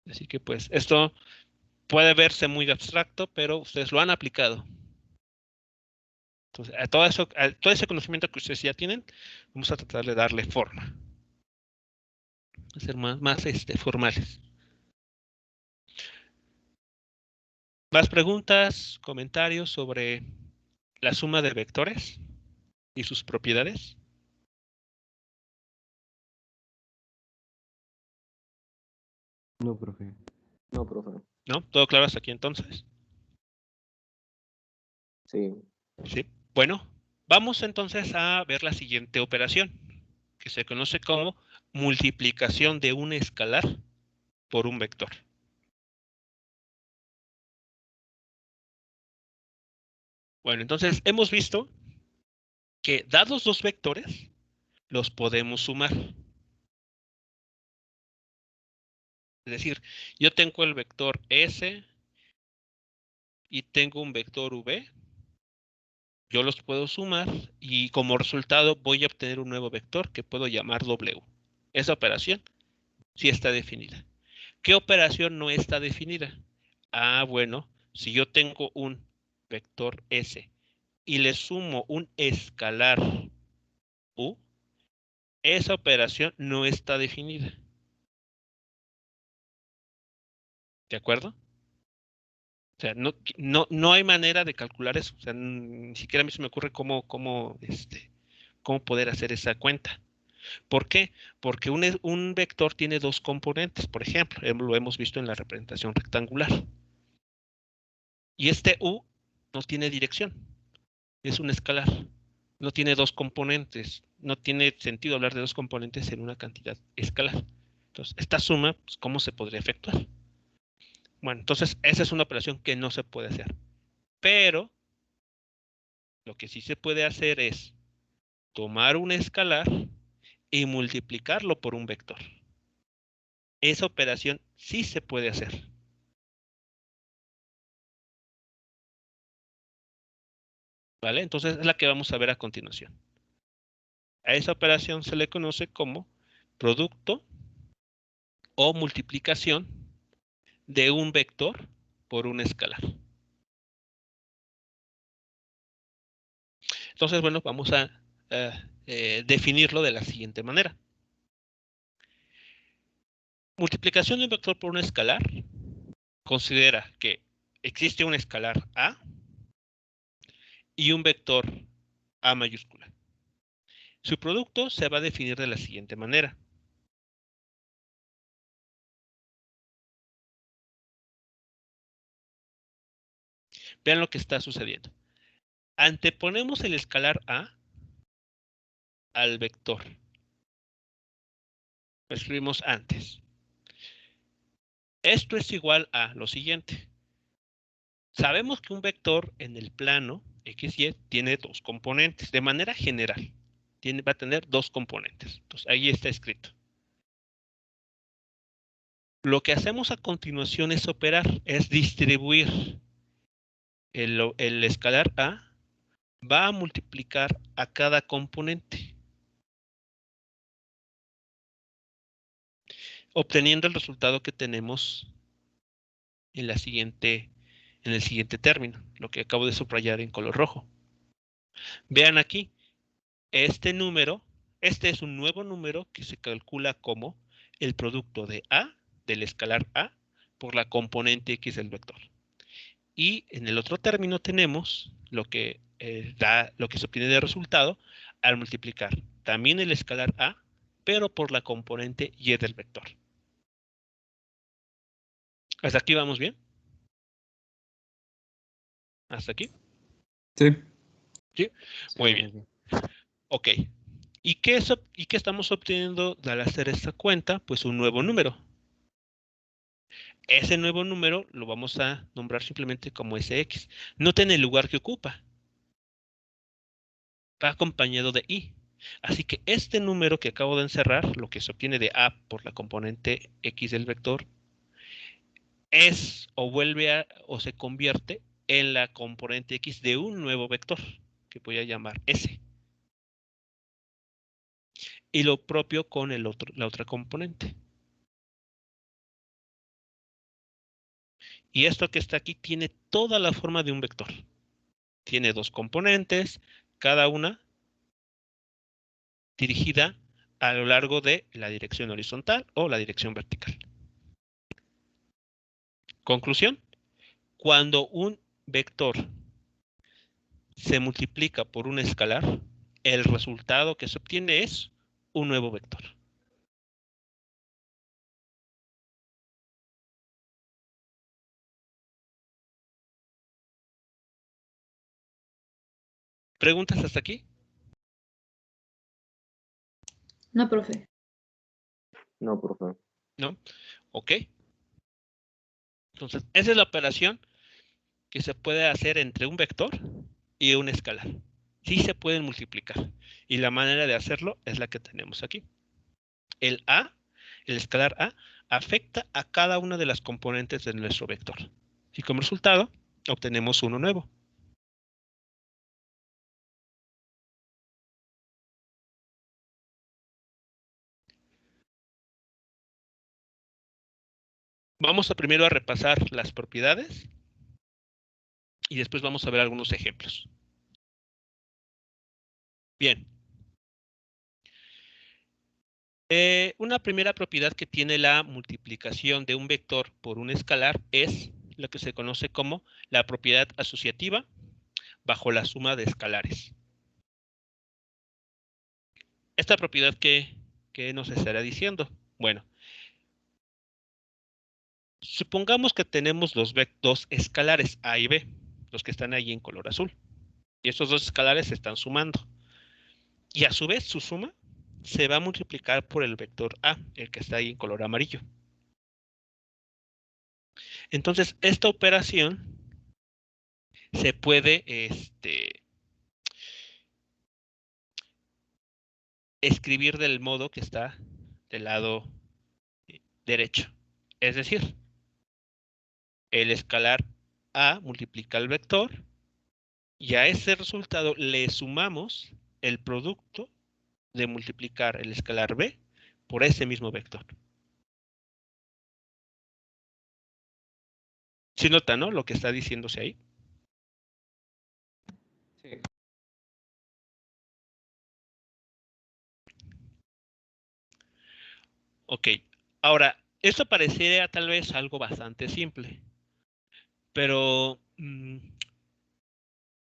Así que pues esto puede verse muy abstracto, pero ustedes lo han aplicado. Entonces, a todo ese conocimiento que ustedes ya tienen, vamos a tratar de darle forma. A ser más formales. ¿Más preguntas, comentarios sobre la suma de vectores y sus propiedades? No, profe. No, profe. ¿No? ¿Todo claro hasta aquí entonces? Sí. Sí. Bueno, vamos entonces a ver la siguiente operación, que se conoce como multiplicación de un escalar por un vector. Bueno, entonces hemos visto que dados dos vectores, los podemos sumar. Es decir, yo tengo el vector S y tengo un vector V. Yo los puedo sumar y como resultado voy a obtener un nuevo vector que puedo llamar W. Esa operación sí está definida. ¿Qué operación no está definida? Ah, bueno, si yo tengo un vector S y le sumo un escalar U, esa operación no está definida. ¿De acuerdo? O sea, no hay manera de calcular eso. O sea, ni siquiera a mí se me ocurre cómo poder hacer esa cuenta. ¿Por qué? Porque un vector tiene dos componentes, por ejemplo, lo hemos visto en la representación rectangular. Y este U no tiene dirección, es un escalar. No tiene dos componentes, no tiene sentido hablar de dos componentes en una cantidad escalar. Entonces, esta suma, pues, ¿cómo se podría efectuar? Bueno, entonces esa es una operación que no se puede hacer. Pero lo que sí se puede hacer es tomar un escalar y multiplicarlo por un vector. Esa operación sí se puede hacer. ¿Vale? Entonces es la que vamos a ver a continuación. A esa operación se le conoce como producto o multiplicación de un vector por un escalar. Entonces, bueno, vamos a definirlo de la siguiente manera. Multiplicación de un vector por un escalar considera que existe un escalar A y un vector A mayúscula. Su producto se va a definir de la siguiente manera. Vean lo que está sucediendo. Anteponemos el escalar A al vector. Lo escribimos antes. Esto es igual a lo siguiente. Sabemos que un vector en el plano XY tiene dos componentes. De manera general, va a tener dos componentes. Entonces, ahí está escrito. Lo que hacemos a continuación es operar, es distribuir el escalar A, va a multiplicar a cada componente, obteniendo el resultado que tenemos en el siguiente término, lo que acabo de subrayar en color rojo. Vean aquí, este es un nuevo número que se calcula como el producto de A, del escalar A, por la componente X del vector. Y en el otro término tenemos lo que se obtiene de resultado al multiplicar también el escalar A, pero por la componente Y del vector. ¿Hasta aquí vamos bien? ¿Hasta aquí? Sí. ¿Sí? Muy bien. Ok. ¿Y qué estamos obteniendo al hacer esta cuenta? Pues un nuevo número. Ese nuevo número lo vamos a nombrar simplemente como SX. Noten el lugar que ocupa. Va acompañado de I. Así que este número que acabo de encerrar, lo que se obtiene de A por la componente X del vector, es o se convierte en la componente X de un nuevo vector, que voy a llamar S. Y lo propio con la otra componente. Y esto que está aquí tiene toda la forma de un vector. Tiene dos componentes, cada una dirigida a lo largo de la dirección horizontal o la dirección vertical. Conclusión, cuando un vector se multiplica por un escalar, el resultado que se obtiene es un nuevo vector. ¿Preguntas hasta aquí? No, profe. No, profe. ¿No? Ok. Entonces, esa es la operación que se puede hacer entre un vector y un escalar. Sí se pueden multiplicar. Y la manera de hacerlo es la que tenemos aquí. El escalar A, afecta a cada una de las componentes de nuestro vector. Y como resultado, obtenemos uno nuevo. Vamos primero a repasar las propiedades y después vamos a ver algunos ejemplos. Bien. Una primera propiedad que tiene la multiplicación de un vector por un escalar es lo que se conoce como la propiedad asociativa bajo la suma de escalares. Esta propiedad, ¿qué nos estará diciendo? Bueno, supongamos que tenemos dos escalares A y B, los que están ahí en color azul. Y estos dos escalares se están sumando. Y a su vez su suma se va a multiplicar por el vector A, el que está ahí en color amarillo. Entonces, esta operación se puede escribir del modo que está del lado derecho. Es decir, el escalar A multiplica el vector y a ese resultado le sumamos el producto de multiplicar el escalar B por ese mismo vector. ¿Sí nota, no? Lo que está diciéndose ahí. Sí. Ok. Ahora, esto parecería tal vez algo bastante simple, pero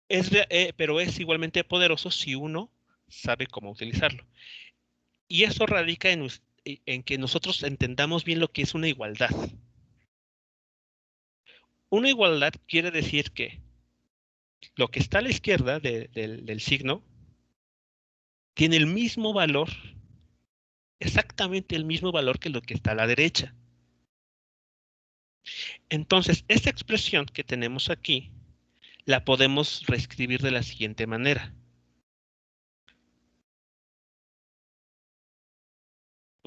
es igualmente poderoso si uno sabe cómo utilizarlo. Y eso radica en que nosotros entendamos bien lo que es una igualdad. Una igualdad quiere decir que lo que está a la izquierda del signo tiene el mismo valor, exactamente el mismo valor que lo que está a la derecha. Entonces, esta expresión que tenemos aquí la podemos reescribir de la siguiente manera.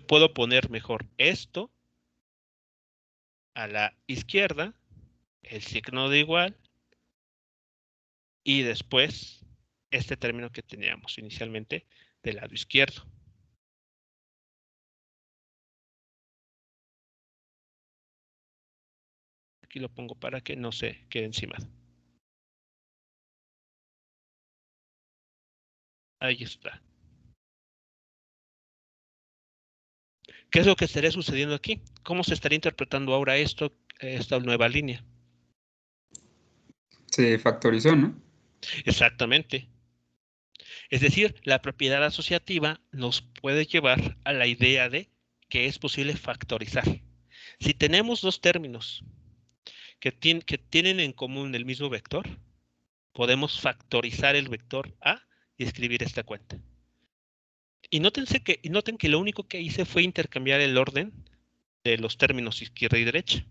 Puedo poner mejor esto a la izquierda, el signo de igual, y después este término que teníamos inicialmente del lado izquierdo. Aquí lo pongo para que no se quede encimado. Ahí está. ¿Qué es lo que estaría sucediendo aquí? ¿Cómo se estaría interpretando ahora esta nueva línea? Se factorizó, ¿no? Exactamente. Es decir, la propiedad asociativa nos puede llevar a la idea de que es posible factorizar. Si tenemos dos términos que tienen en común el mismo vector, podemos factorizar el vector A y escribir esta cuenta. Y noten que lo único que hice fue intercambiar el orden de los términos izquierda y derecha,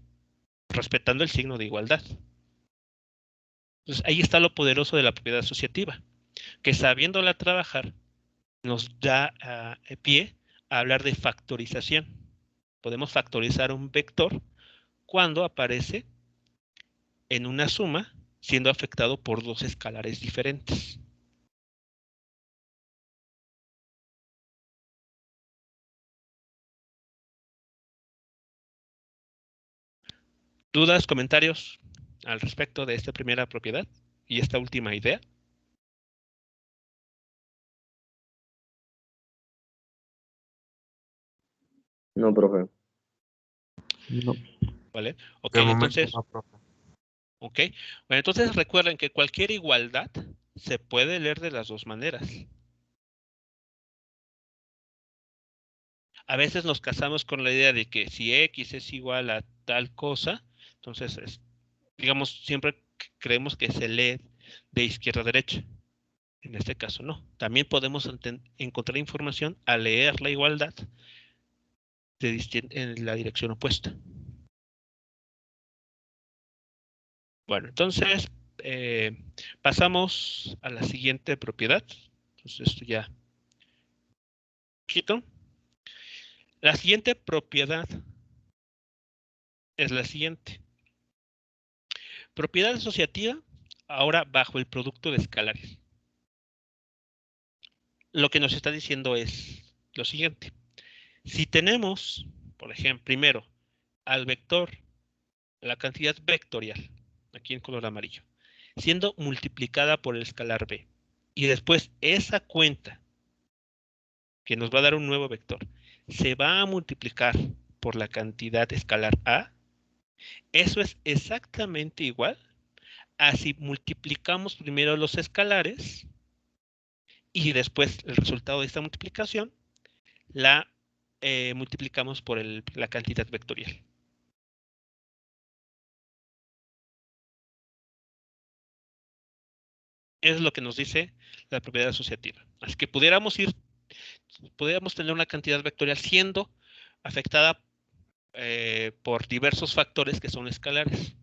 respetando el signo de igualdad. Entonces, ahí está lo poderoso de la propiedad asociativa, que sabiéndola trabajar nos da pie a hablar de factorización. Podemos factorizar un vector cuando aparece en una suma siendo afectado por dos escalares diferentes. ¿Dudas, comentarios al respecto de esta primera propiedad y esta última idea? No, profe. No. ¿Vale? Ok, De momento entonces, no, profe. ok. Bueno, entonces recuerden que cualquier igualdad se puede leer de las dos maneras. A veces nos casamos con la idea de que si X es igual a tal cosa, entonces, digamos, siempre creemos que se lee de izquierda a derecha. En este caso no. También podemos encontrar información al leer la igualdad en la dirección opuesta. Bueno, entonces pasamos a la siguiente propiedad. Entonces esto ya quito. La siguiente propiedad es la siguiente. Propiedad asociativa ahora bajo el producto de escalares. Lo que nos está diciendo es lo siguiente. Si tenemos, por ejemplo, primero al vector, la cantidad vectorial, aquí en color amarillo, siendo multiplicada por el escalar b, y después esa cuenta que nos va a dar un nuevo vector, se va a multiplicar por la cantidad escalar A, eso es exactamente igual a si multiplicamos primero los escalares y después el resultado de esta multiplicación la multiplicamos por la cantidad vectorial. Es lo que nos dice la propiedad asociativa. Así que pudiéramos tener una cantidad vectorial siendo afectada por diversos factores que son escalares.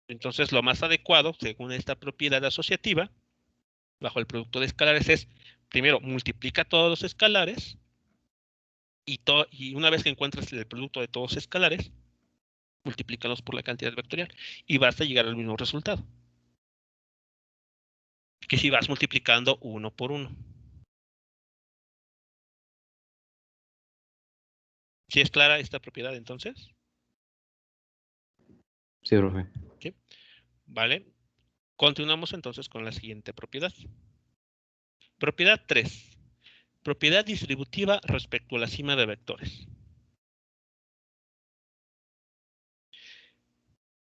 Entonces, lo más adecuado, según esta propiedad asociativa, bajo el producto de escalares, es primero multiplica todos los escalares y una vez que encuentres el producto de todos los escalares, multiplícalos por la cantidad vectorial y vas a llegar al mismo resultado que si vas multiplicando uno por uno. ¿Sí es clara esta propiedad entonces? Sí, profe. ¿Sí? Vale. Continuamos entonces con la siguiente propiedad. Propiedad 3. Propiedad distributiva respecto a la cima de vectores.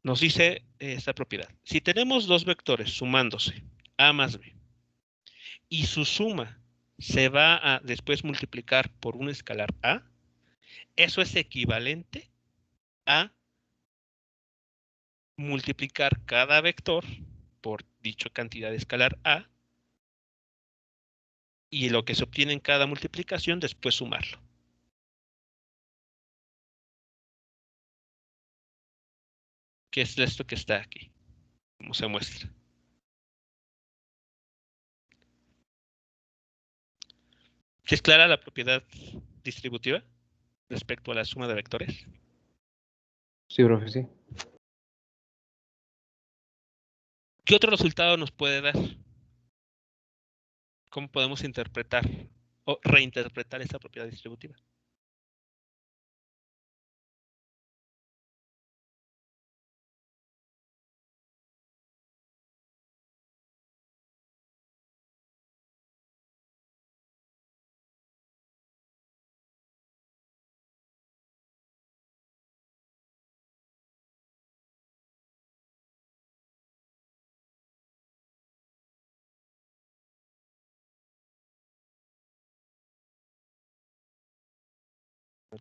Nos dice esta propiedad. Si tenemos dos vectores sumándose, A más B, y su suma se va a después multiplicar por un escalar A, eso es equivalente a multiplicar cada vector por dicha cantidad escalar A y lo que se obtiene en cada multiplicación después sumarlo. ¿Qué es esto que está aquí? Como se muestra. ¿Sí es clara la propiedad distributiva respecto a la suma de vectores? Sí, profe, sí. ¿Qué otro resultado nos puede dar? ¿Cómo podemos interpretar o reinterpretar esta propiedad distributiva?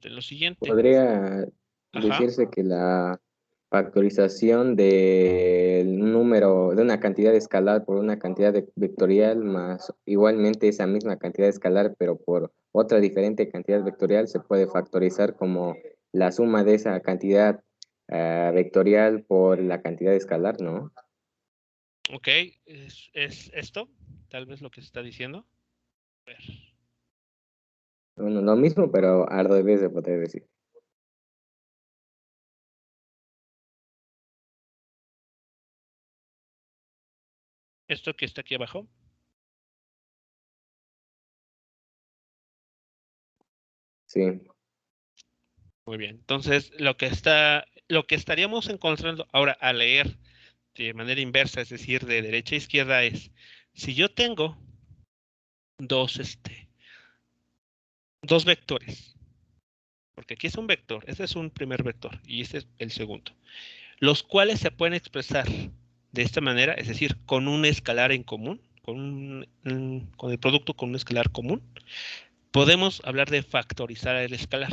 Lo siguiente. Podría Ajá. decirse que la factorización del número, de una cantidad escalar por una cantidad vectorial más igualmente esa misma cantidad escalar, pero por otra diferente cantidad vectorial, se puede factorizar como la suma de esa cantidad vectorial por la cantidad escalar, ¿no? Ok, es esto, tal vez lo que se está diciendo. A ver. Bueno, lo mismo, pero al revés se podría decir. Esto que está aquí abajo. Sí. Muy bien. Entonces, lo que estaríamos encontrando ahora al leer de manera inversa, es decir, de derecha a izquierda, es si yo tengo dos vectores, porque aquí es un vector, este es un primer vector y este es el segundo, los cuales se pueden expresar de esta manera, es decir, con un escalar en común, con el producto con un escalar común, podemos hablar de factorizar el escalar.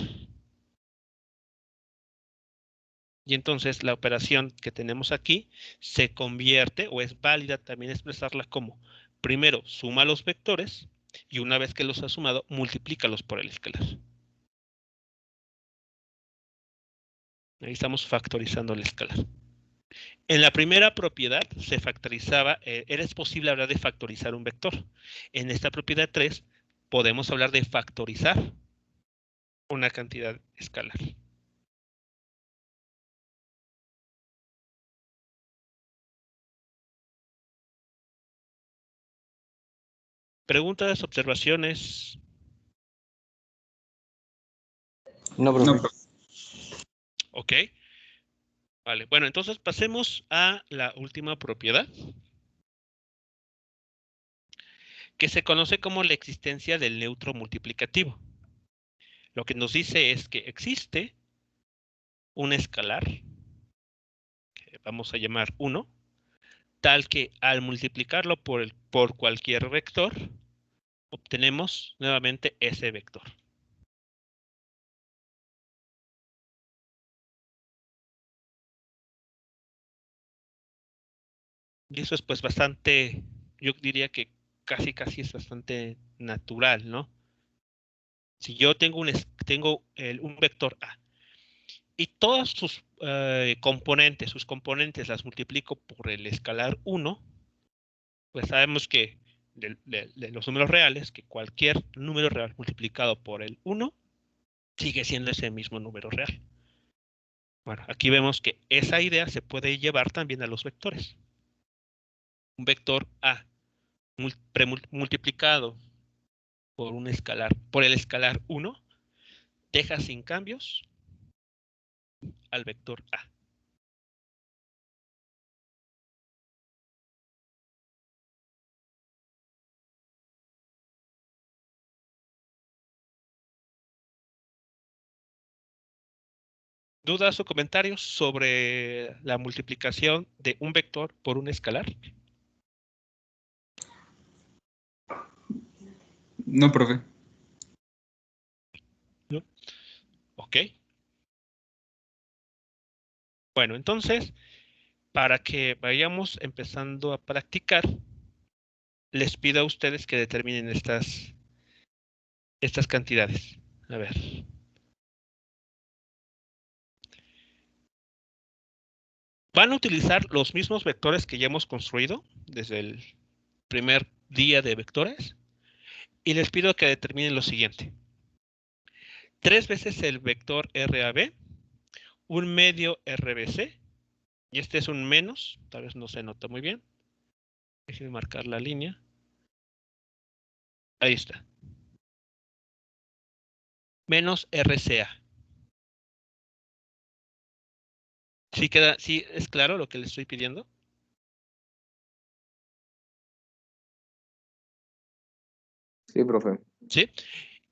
Y entonces la operación que tenemos aquí se convierte o es válida también expresarla como primero suma los vectores y una vez que los ha sumado multiplícalos por el escalar. Ahí estamos factorizando el escalar. En la primera propiedad se factorizaba, era posible hablar de factorizar un vector. En esta propiedad 3 podemos hablar de factorizar una cantidad escalar. ¿Preguntas, observaciones? No, profe. No, profe. Ok. Vale, bueno, entonces pasemos a la última propiedad, que se conoce como la existencia del neutro multiplicativo. Lo que nos dice es que existe un escalar, que vamos a llamar 1, tal que al multiplicarlo por cualquier vector, obtenemos nuevamente ese vector. Y eso es pues bastante, yo diría que casi es bastante natural, ¿no? Si yo tengo un vector A y todas sus componentes las multiplico por el escalar 1, pues sabemos que de los números reales, que cualquier número real multiplicado por el 1 sigue siendo ese mismo número real. Bueno, aquí vemos que esa idea se puede llevar también a los vectores. Un vector A multiplicado por el escalar 1, deja sin cambios al vector A. ¿Dudas o comentarios sobre la multiplicación de un vector por un escalar? No, profe. ¿No? Ok. Bueno, entonces, para que vayamos empezando a practicar, les pido a ustedes que determinen estas cantidades. A ver. Van a utilizar los mismos vectores que ya hemos construido desde el primer día de vectores. Y les pido que determinen lo siguiente. 3 veces el vector RAB, un medio RBC, y este es un menos, tal vez no se nota muy bien. Déjenme marcar la línea. Ahí está. Menos RCA. ¿Sí es claro lo que les estoy pidiendo? Sí, profe. ¿Sí?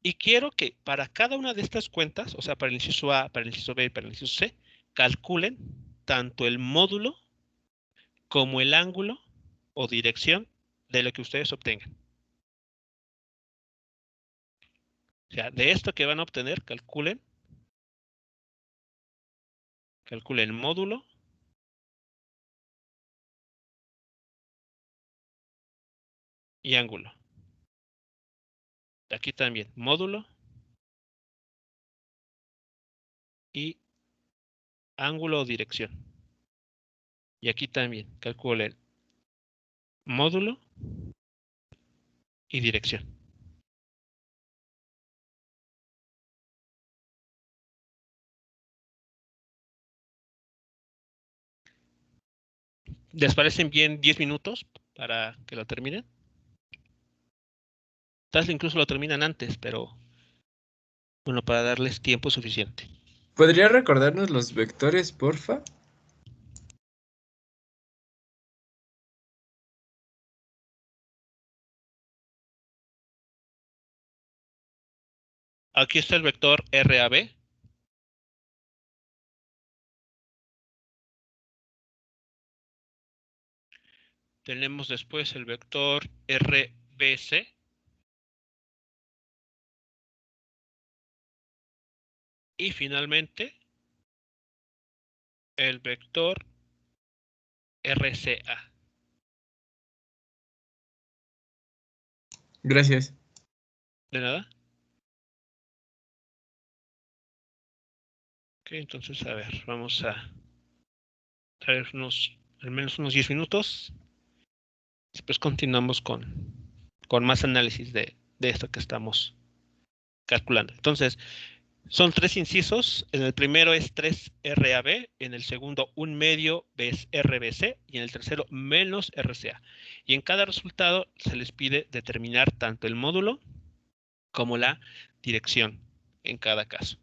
Y quiero que para cada una de estas cuentas, o sea, para el inciso A, para el inciso B y para el inciso C, calculen tanto el módulo como el ángulo o dirección de lo que ustedes obtengan. O sea, de esto que van a obtener, calculen módulo y ángulo. Aquí también, módulo y ángulo o dirección. Y aquí también, calculen módulo y dirección. ¿Les parecen bien 10 minutos para que lo terminen? Tal vez incluso lo terminan antes, pero bueno, para darles tiempo suficiente. ¿Podría recordarnos los vectores, porfa? Aquí está el vector RAB. Tenemos después el vector RBC. Y finalmente, el vector RCA. Gracias. ¿De nada? Ok, entonces, a ver, vamos a traer al menos unos 10 minutos. Después continuamos con más análisis de esto que estamos calculando. Entonces, son 3 incisos. En el primero es 3 RAB, en el segundo 1 medio es RBC y en el tercero menos RCA. Y en cada resultado se les pide determinar tanto el módulo como la dirección en cada caso.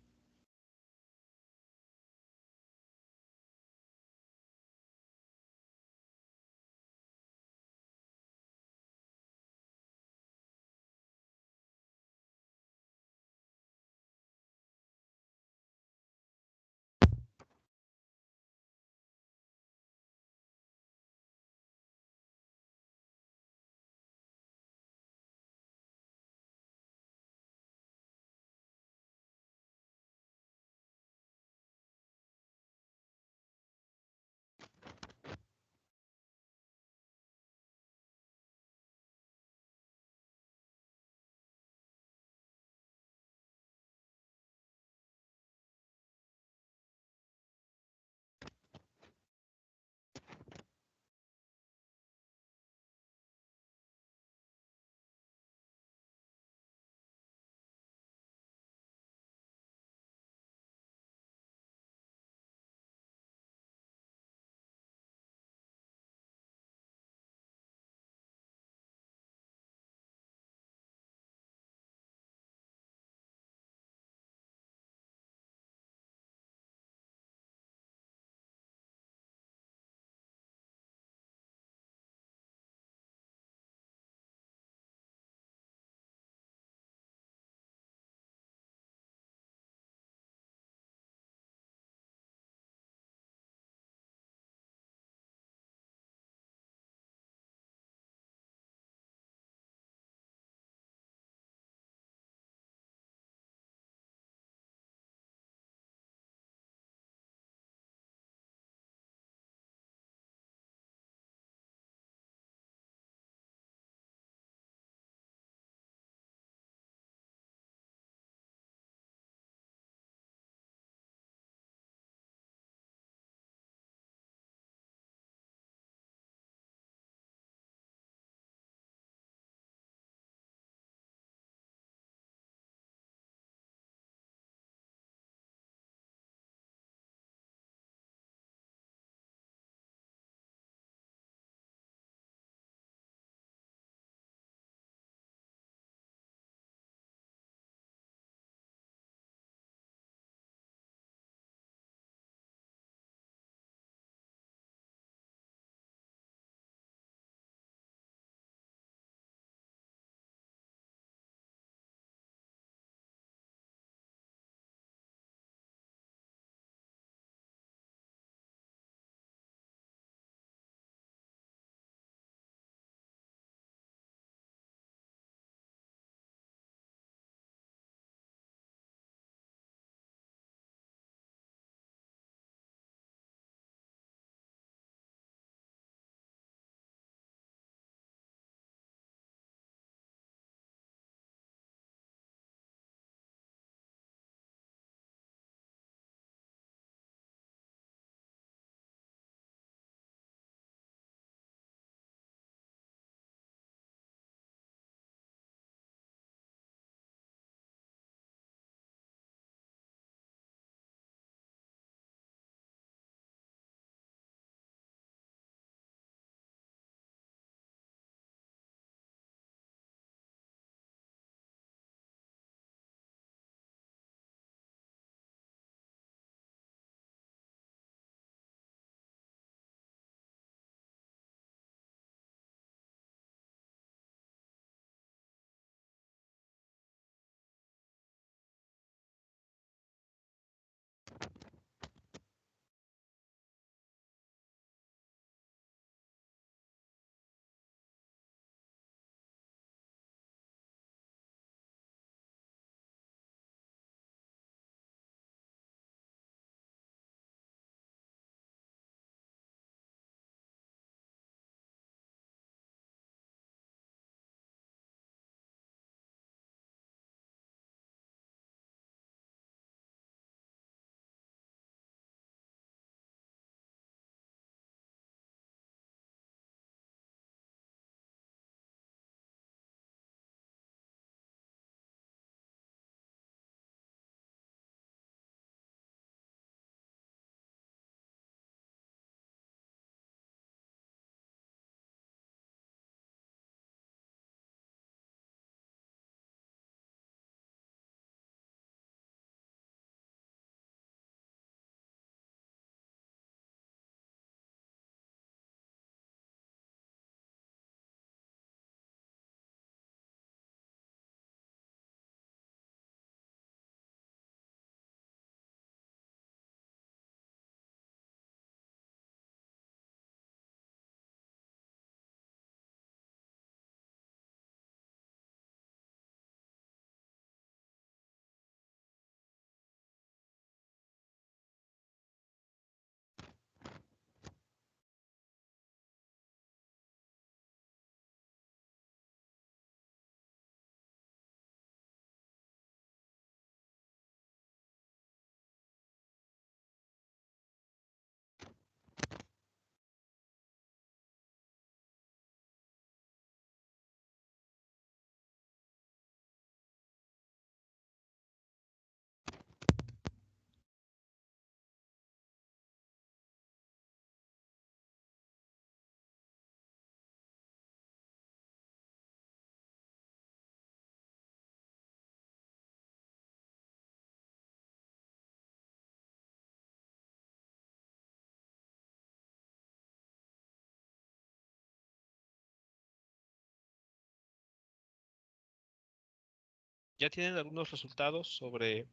¿Ya tienen algunos resultados sobre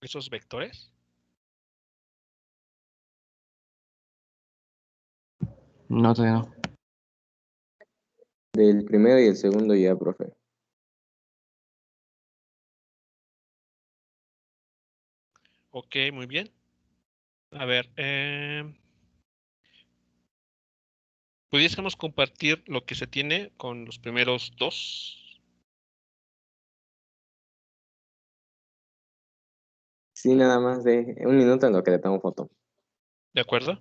esos vectores? No, todavía no. Del primero y el segundo ya, profe. Ok, muy bien. A ver, ¿pudiésemos compartir lo que se tiene con los primeros dos? Sí, nada más de un minuto en lo que le tomo foto. ¿De acuerdo?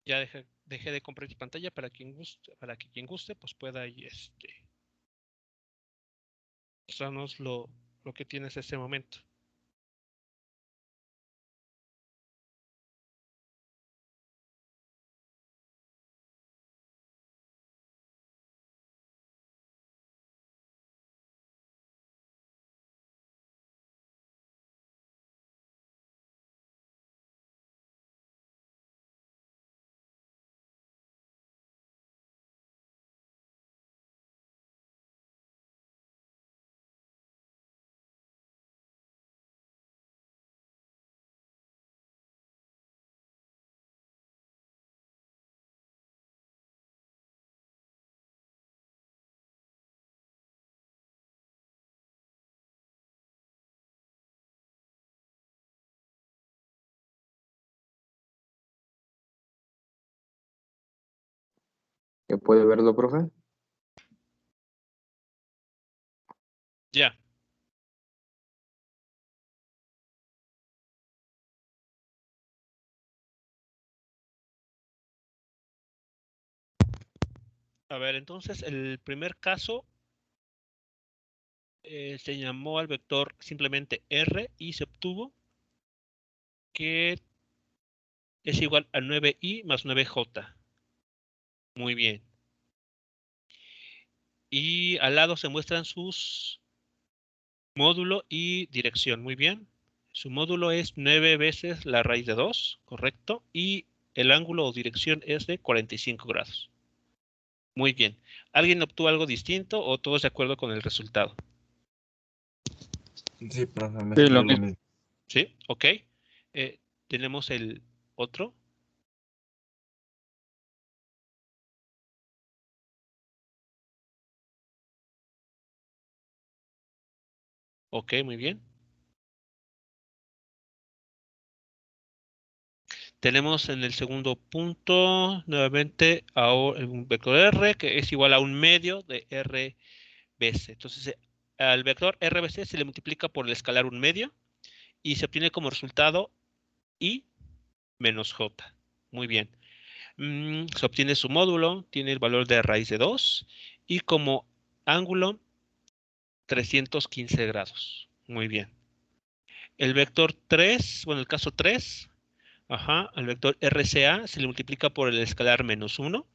Ya dejé de compartir pantalla para que quien guste, pues pueda ahí mostrarnos lo que tienes en este momento. ¿Ya puede verlo, profe? Ya. A ver, entonces el primer caso se llamó al vector simplemente R y se obtuvo que es igual a 9i más 9j. Muy bien. Y al lado se muestran sus módulo y dirección. Muy bien. Su módulo es 9 veces la raíz de 2, correcto. Y el ángulo o dirección es de 45 grados. Muy bien. ¿Alguien obtuvo algo distinto o todos de acuerdo con el resultado? Sí, profe, me Sí, salió lo lo mismo. mismo. ¿Sí? Ok. Tenemos el otro. Ok, muy bien. Tenemos en el segundo punto nuevamente un vector R que es igual a un medio de RBC. Entonces, al vector RBC se le multiplica por el escalar un medio y se obtiene como resultado I menos J. Muy bien. Se obtiene su módulo, tiene el valor de raíz de 2 y como ángulo 315 grados. Muy bien. El vector 3, bueno, el caso 3, el vector RCA se le multiplica por el escalar menos 1,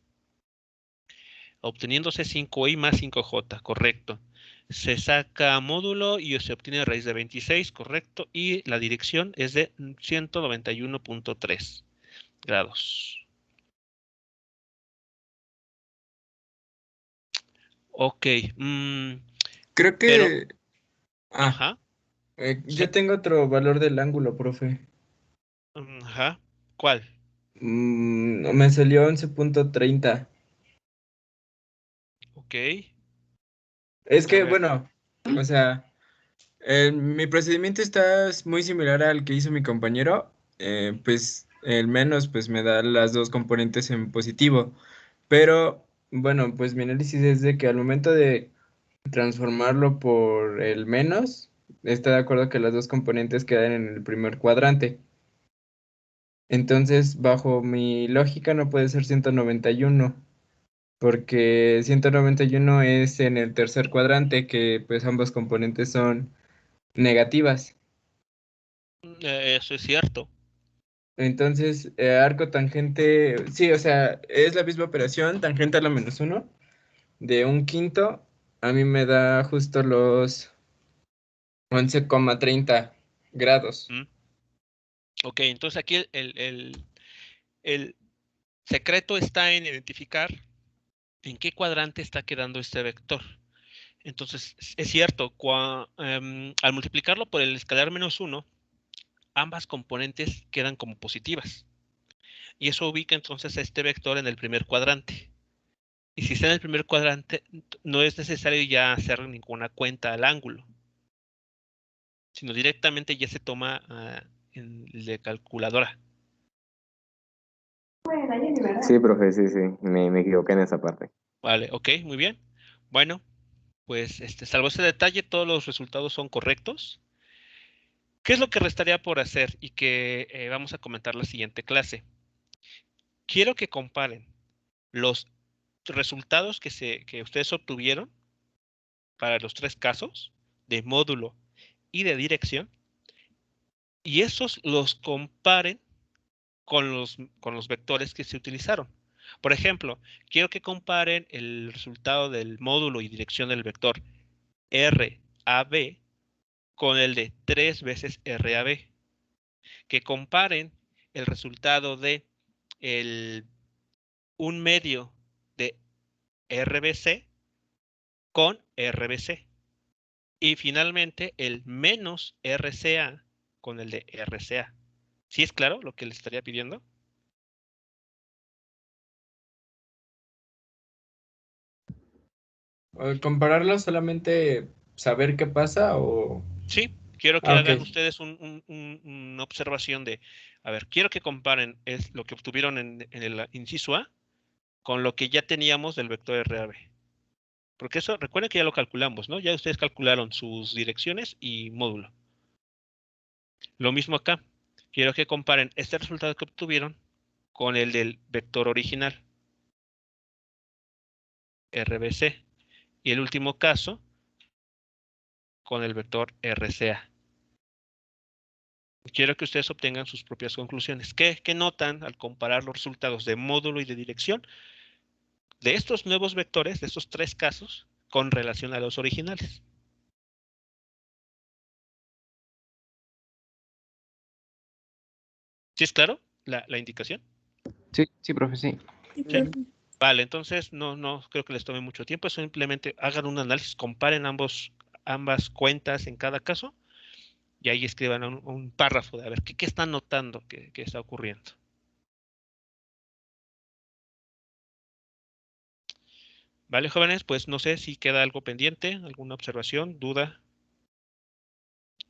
obteniéndose 5i más 5j, correcto. Se saca módulo y se obtiene raíz de 26, correcto, y la dirección es de 191.3 grados. Ok. Creo que... Ajá. Yo tengo otro valor del ángulo, profe. Ajá. ¿Cuál? Me salió 11.30. Ok. Es A que, ver. bueno, o sea, mi procedimiento está muy similar al que hizo mi compañero. Pues el menos pues me da las dos componentes en positivo. Pero, bueno, pues mi análisis es de que al momento de transformarlo por el menos, está de acuerdo que las dos componentes quedan en el primer cuadrante. Entonces, bajo mi lógica no puede ser 191, porque 191 es en el tercer cuadrante, que pues ambos componentes son negativas. Eso es cierto. Entonces, arco tangente, sí, o sea, es la misma operación, tangente a la -1, de un quinto, a mí me da justo los 11,30 grados. Ok, entonces aquí el secreto está en identificar en qué cuadrante está quedando este vector. Entonces, es cierto, al multiplicarlo por el escalar -1, ambas componentes quedan como positivas. Y eso ubica entonces a este vector en el primer cuadrante. Y si está en el primer cuadrante, no es necesario ya hacer ninguna cuenta al ángulo, sino directamente ya se toma en la calculadora. Sí, profe, sí, me equivoqué en esa parte. Vale, ok, muy bien. Bueno, pues salvo ese detalle, todos los resultados son correctos. ¿Qué es lo que restaría por hacer y que vamos a comentar la siguiente clase? Quiero que comparen los resultados que ustedes obtuvieron para los tres casos de módulo y de dirección, y esos los comparen con los vectores que se utilizaron. Por ejemplo, quiero que comparen el resultado del módulo y dirección del vector RAB con el de 3 veces RAB. Que comparen el resultado de 1/2 de RBC con RBC. Y finalmente el menos RCA con el de RCA. ¿Sí es claro lo que les estaría pidiendo? ¿Compararlo solamente saber qué pasa o...? Sí, quiero que Ok. hagan ustedes una observación de, a ver, quiero que comparen lo que obtuvieron en el inciso A con lo que ya teníamos del vector RAB. Porque eso, recuerden que ya lo calculamos, ¿no? Ya ustedes calcularon sus direcciones y módulo. Lo mismo acá. Quiero que comparen este resultado que obtuvieron con el del vector original, RBC. Y el último caso, con el vector RCA. Quiero que ustedes obtengan sus propias conclusiones. ¿Qué notan al comparar los resultados de módulo y de dirección de estos nuevos vectores, de estos tres casos, con relación a los originales? ¿Sí es claro la indicación? Sí, profe, sí. Sí, Sí. profe. Vale, entonces no creo que les tome mucho tiempo. Simplemente hagan un análisis, comparen ambas cuentas en cada caso y ahí escriban un párrafo de a ver qué están notando que está ocurriendo. Vale, jóvenes, pues no sé si queda algo pendiente, alguna observación, duda,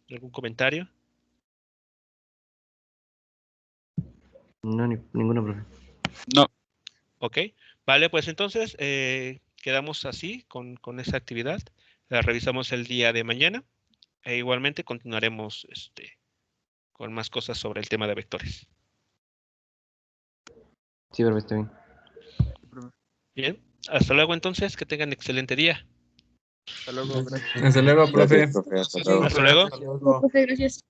algún comentario. No, ninguno, profe. No. Ok, vale, pues entonces quedamos así con esa actividad. La revisamos el día de mañana e igualmente continuaremos con más cosas sobre el tema de vectores. Sí, profe, está bien. Bien, hasta luego entonces, que tengan excelente día. Hasta luego, gracias. Hasta luego, profe. Gracias, profe, hasta luego. Hasta luego. Profe, gracias.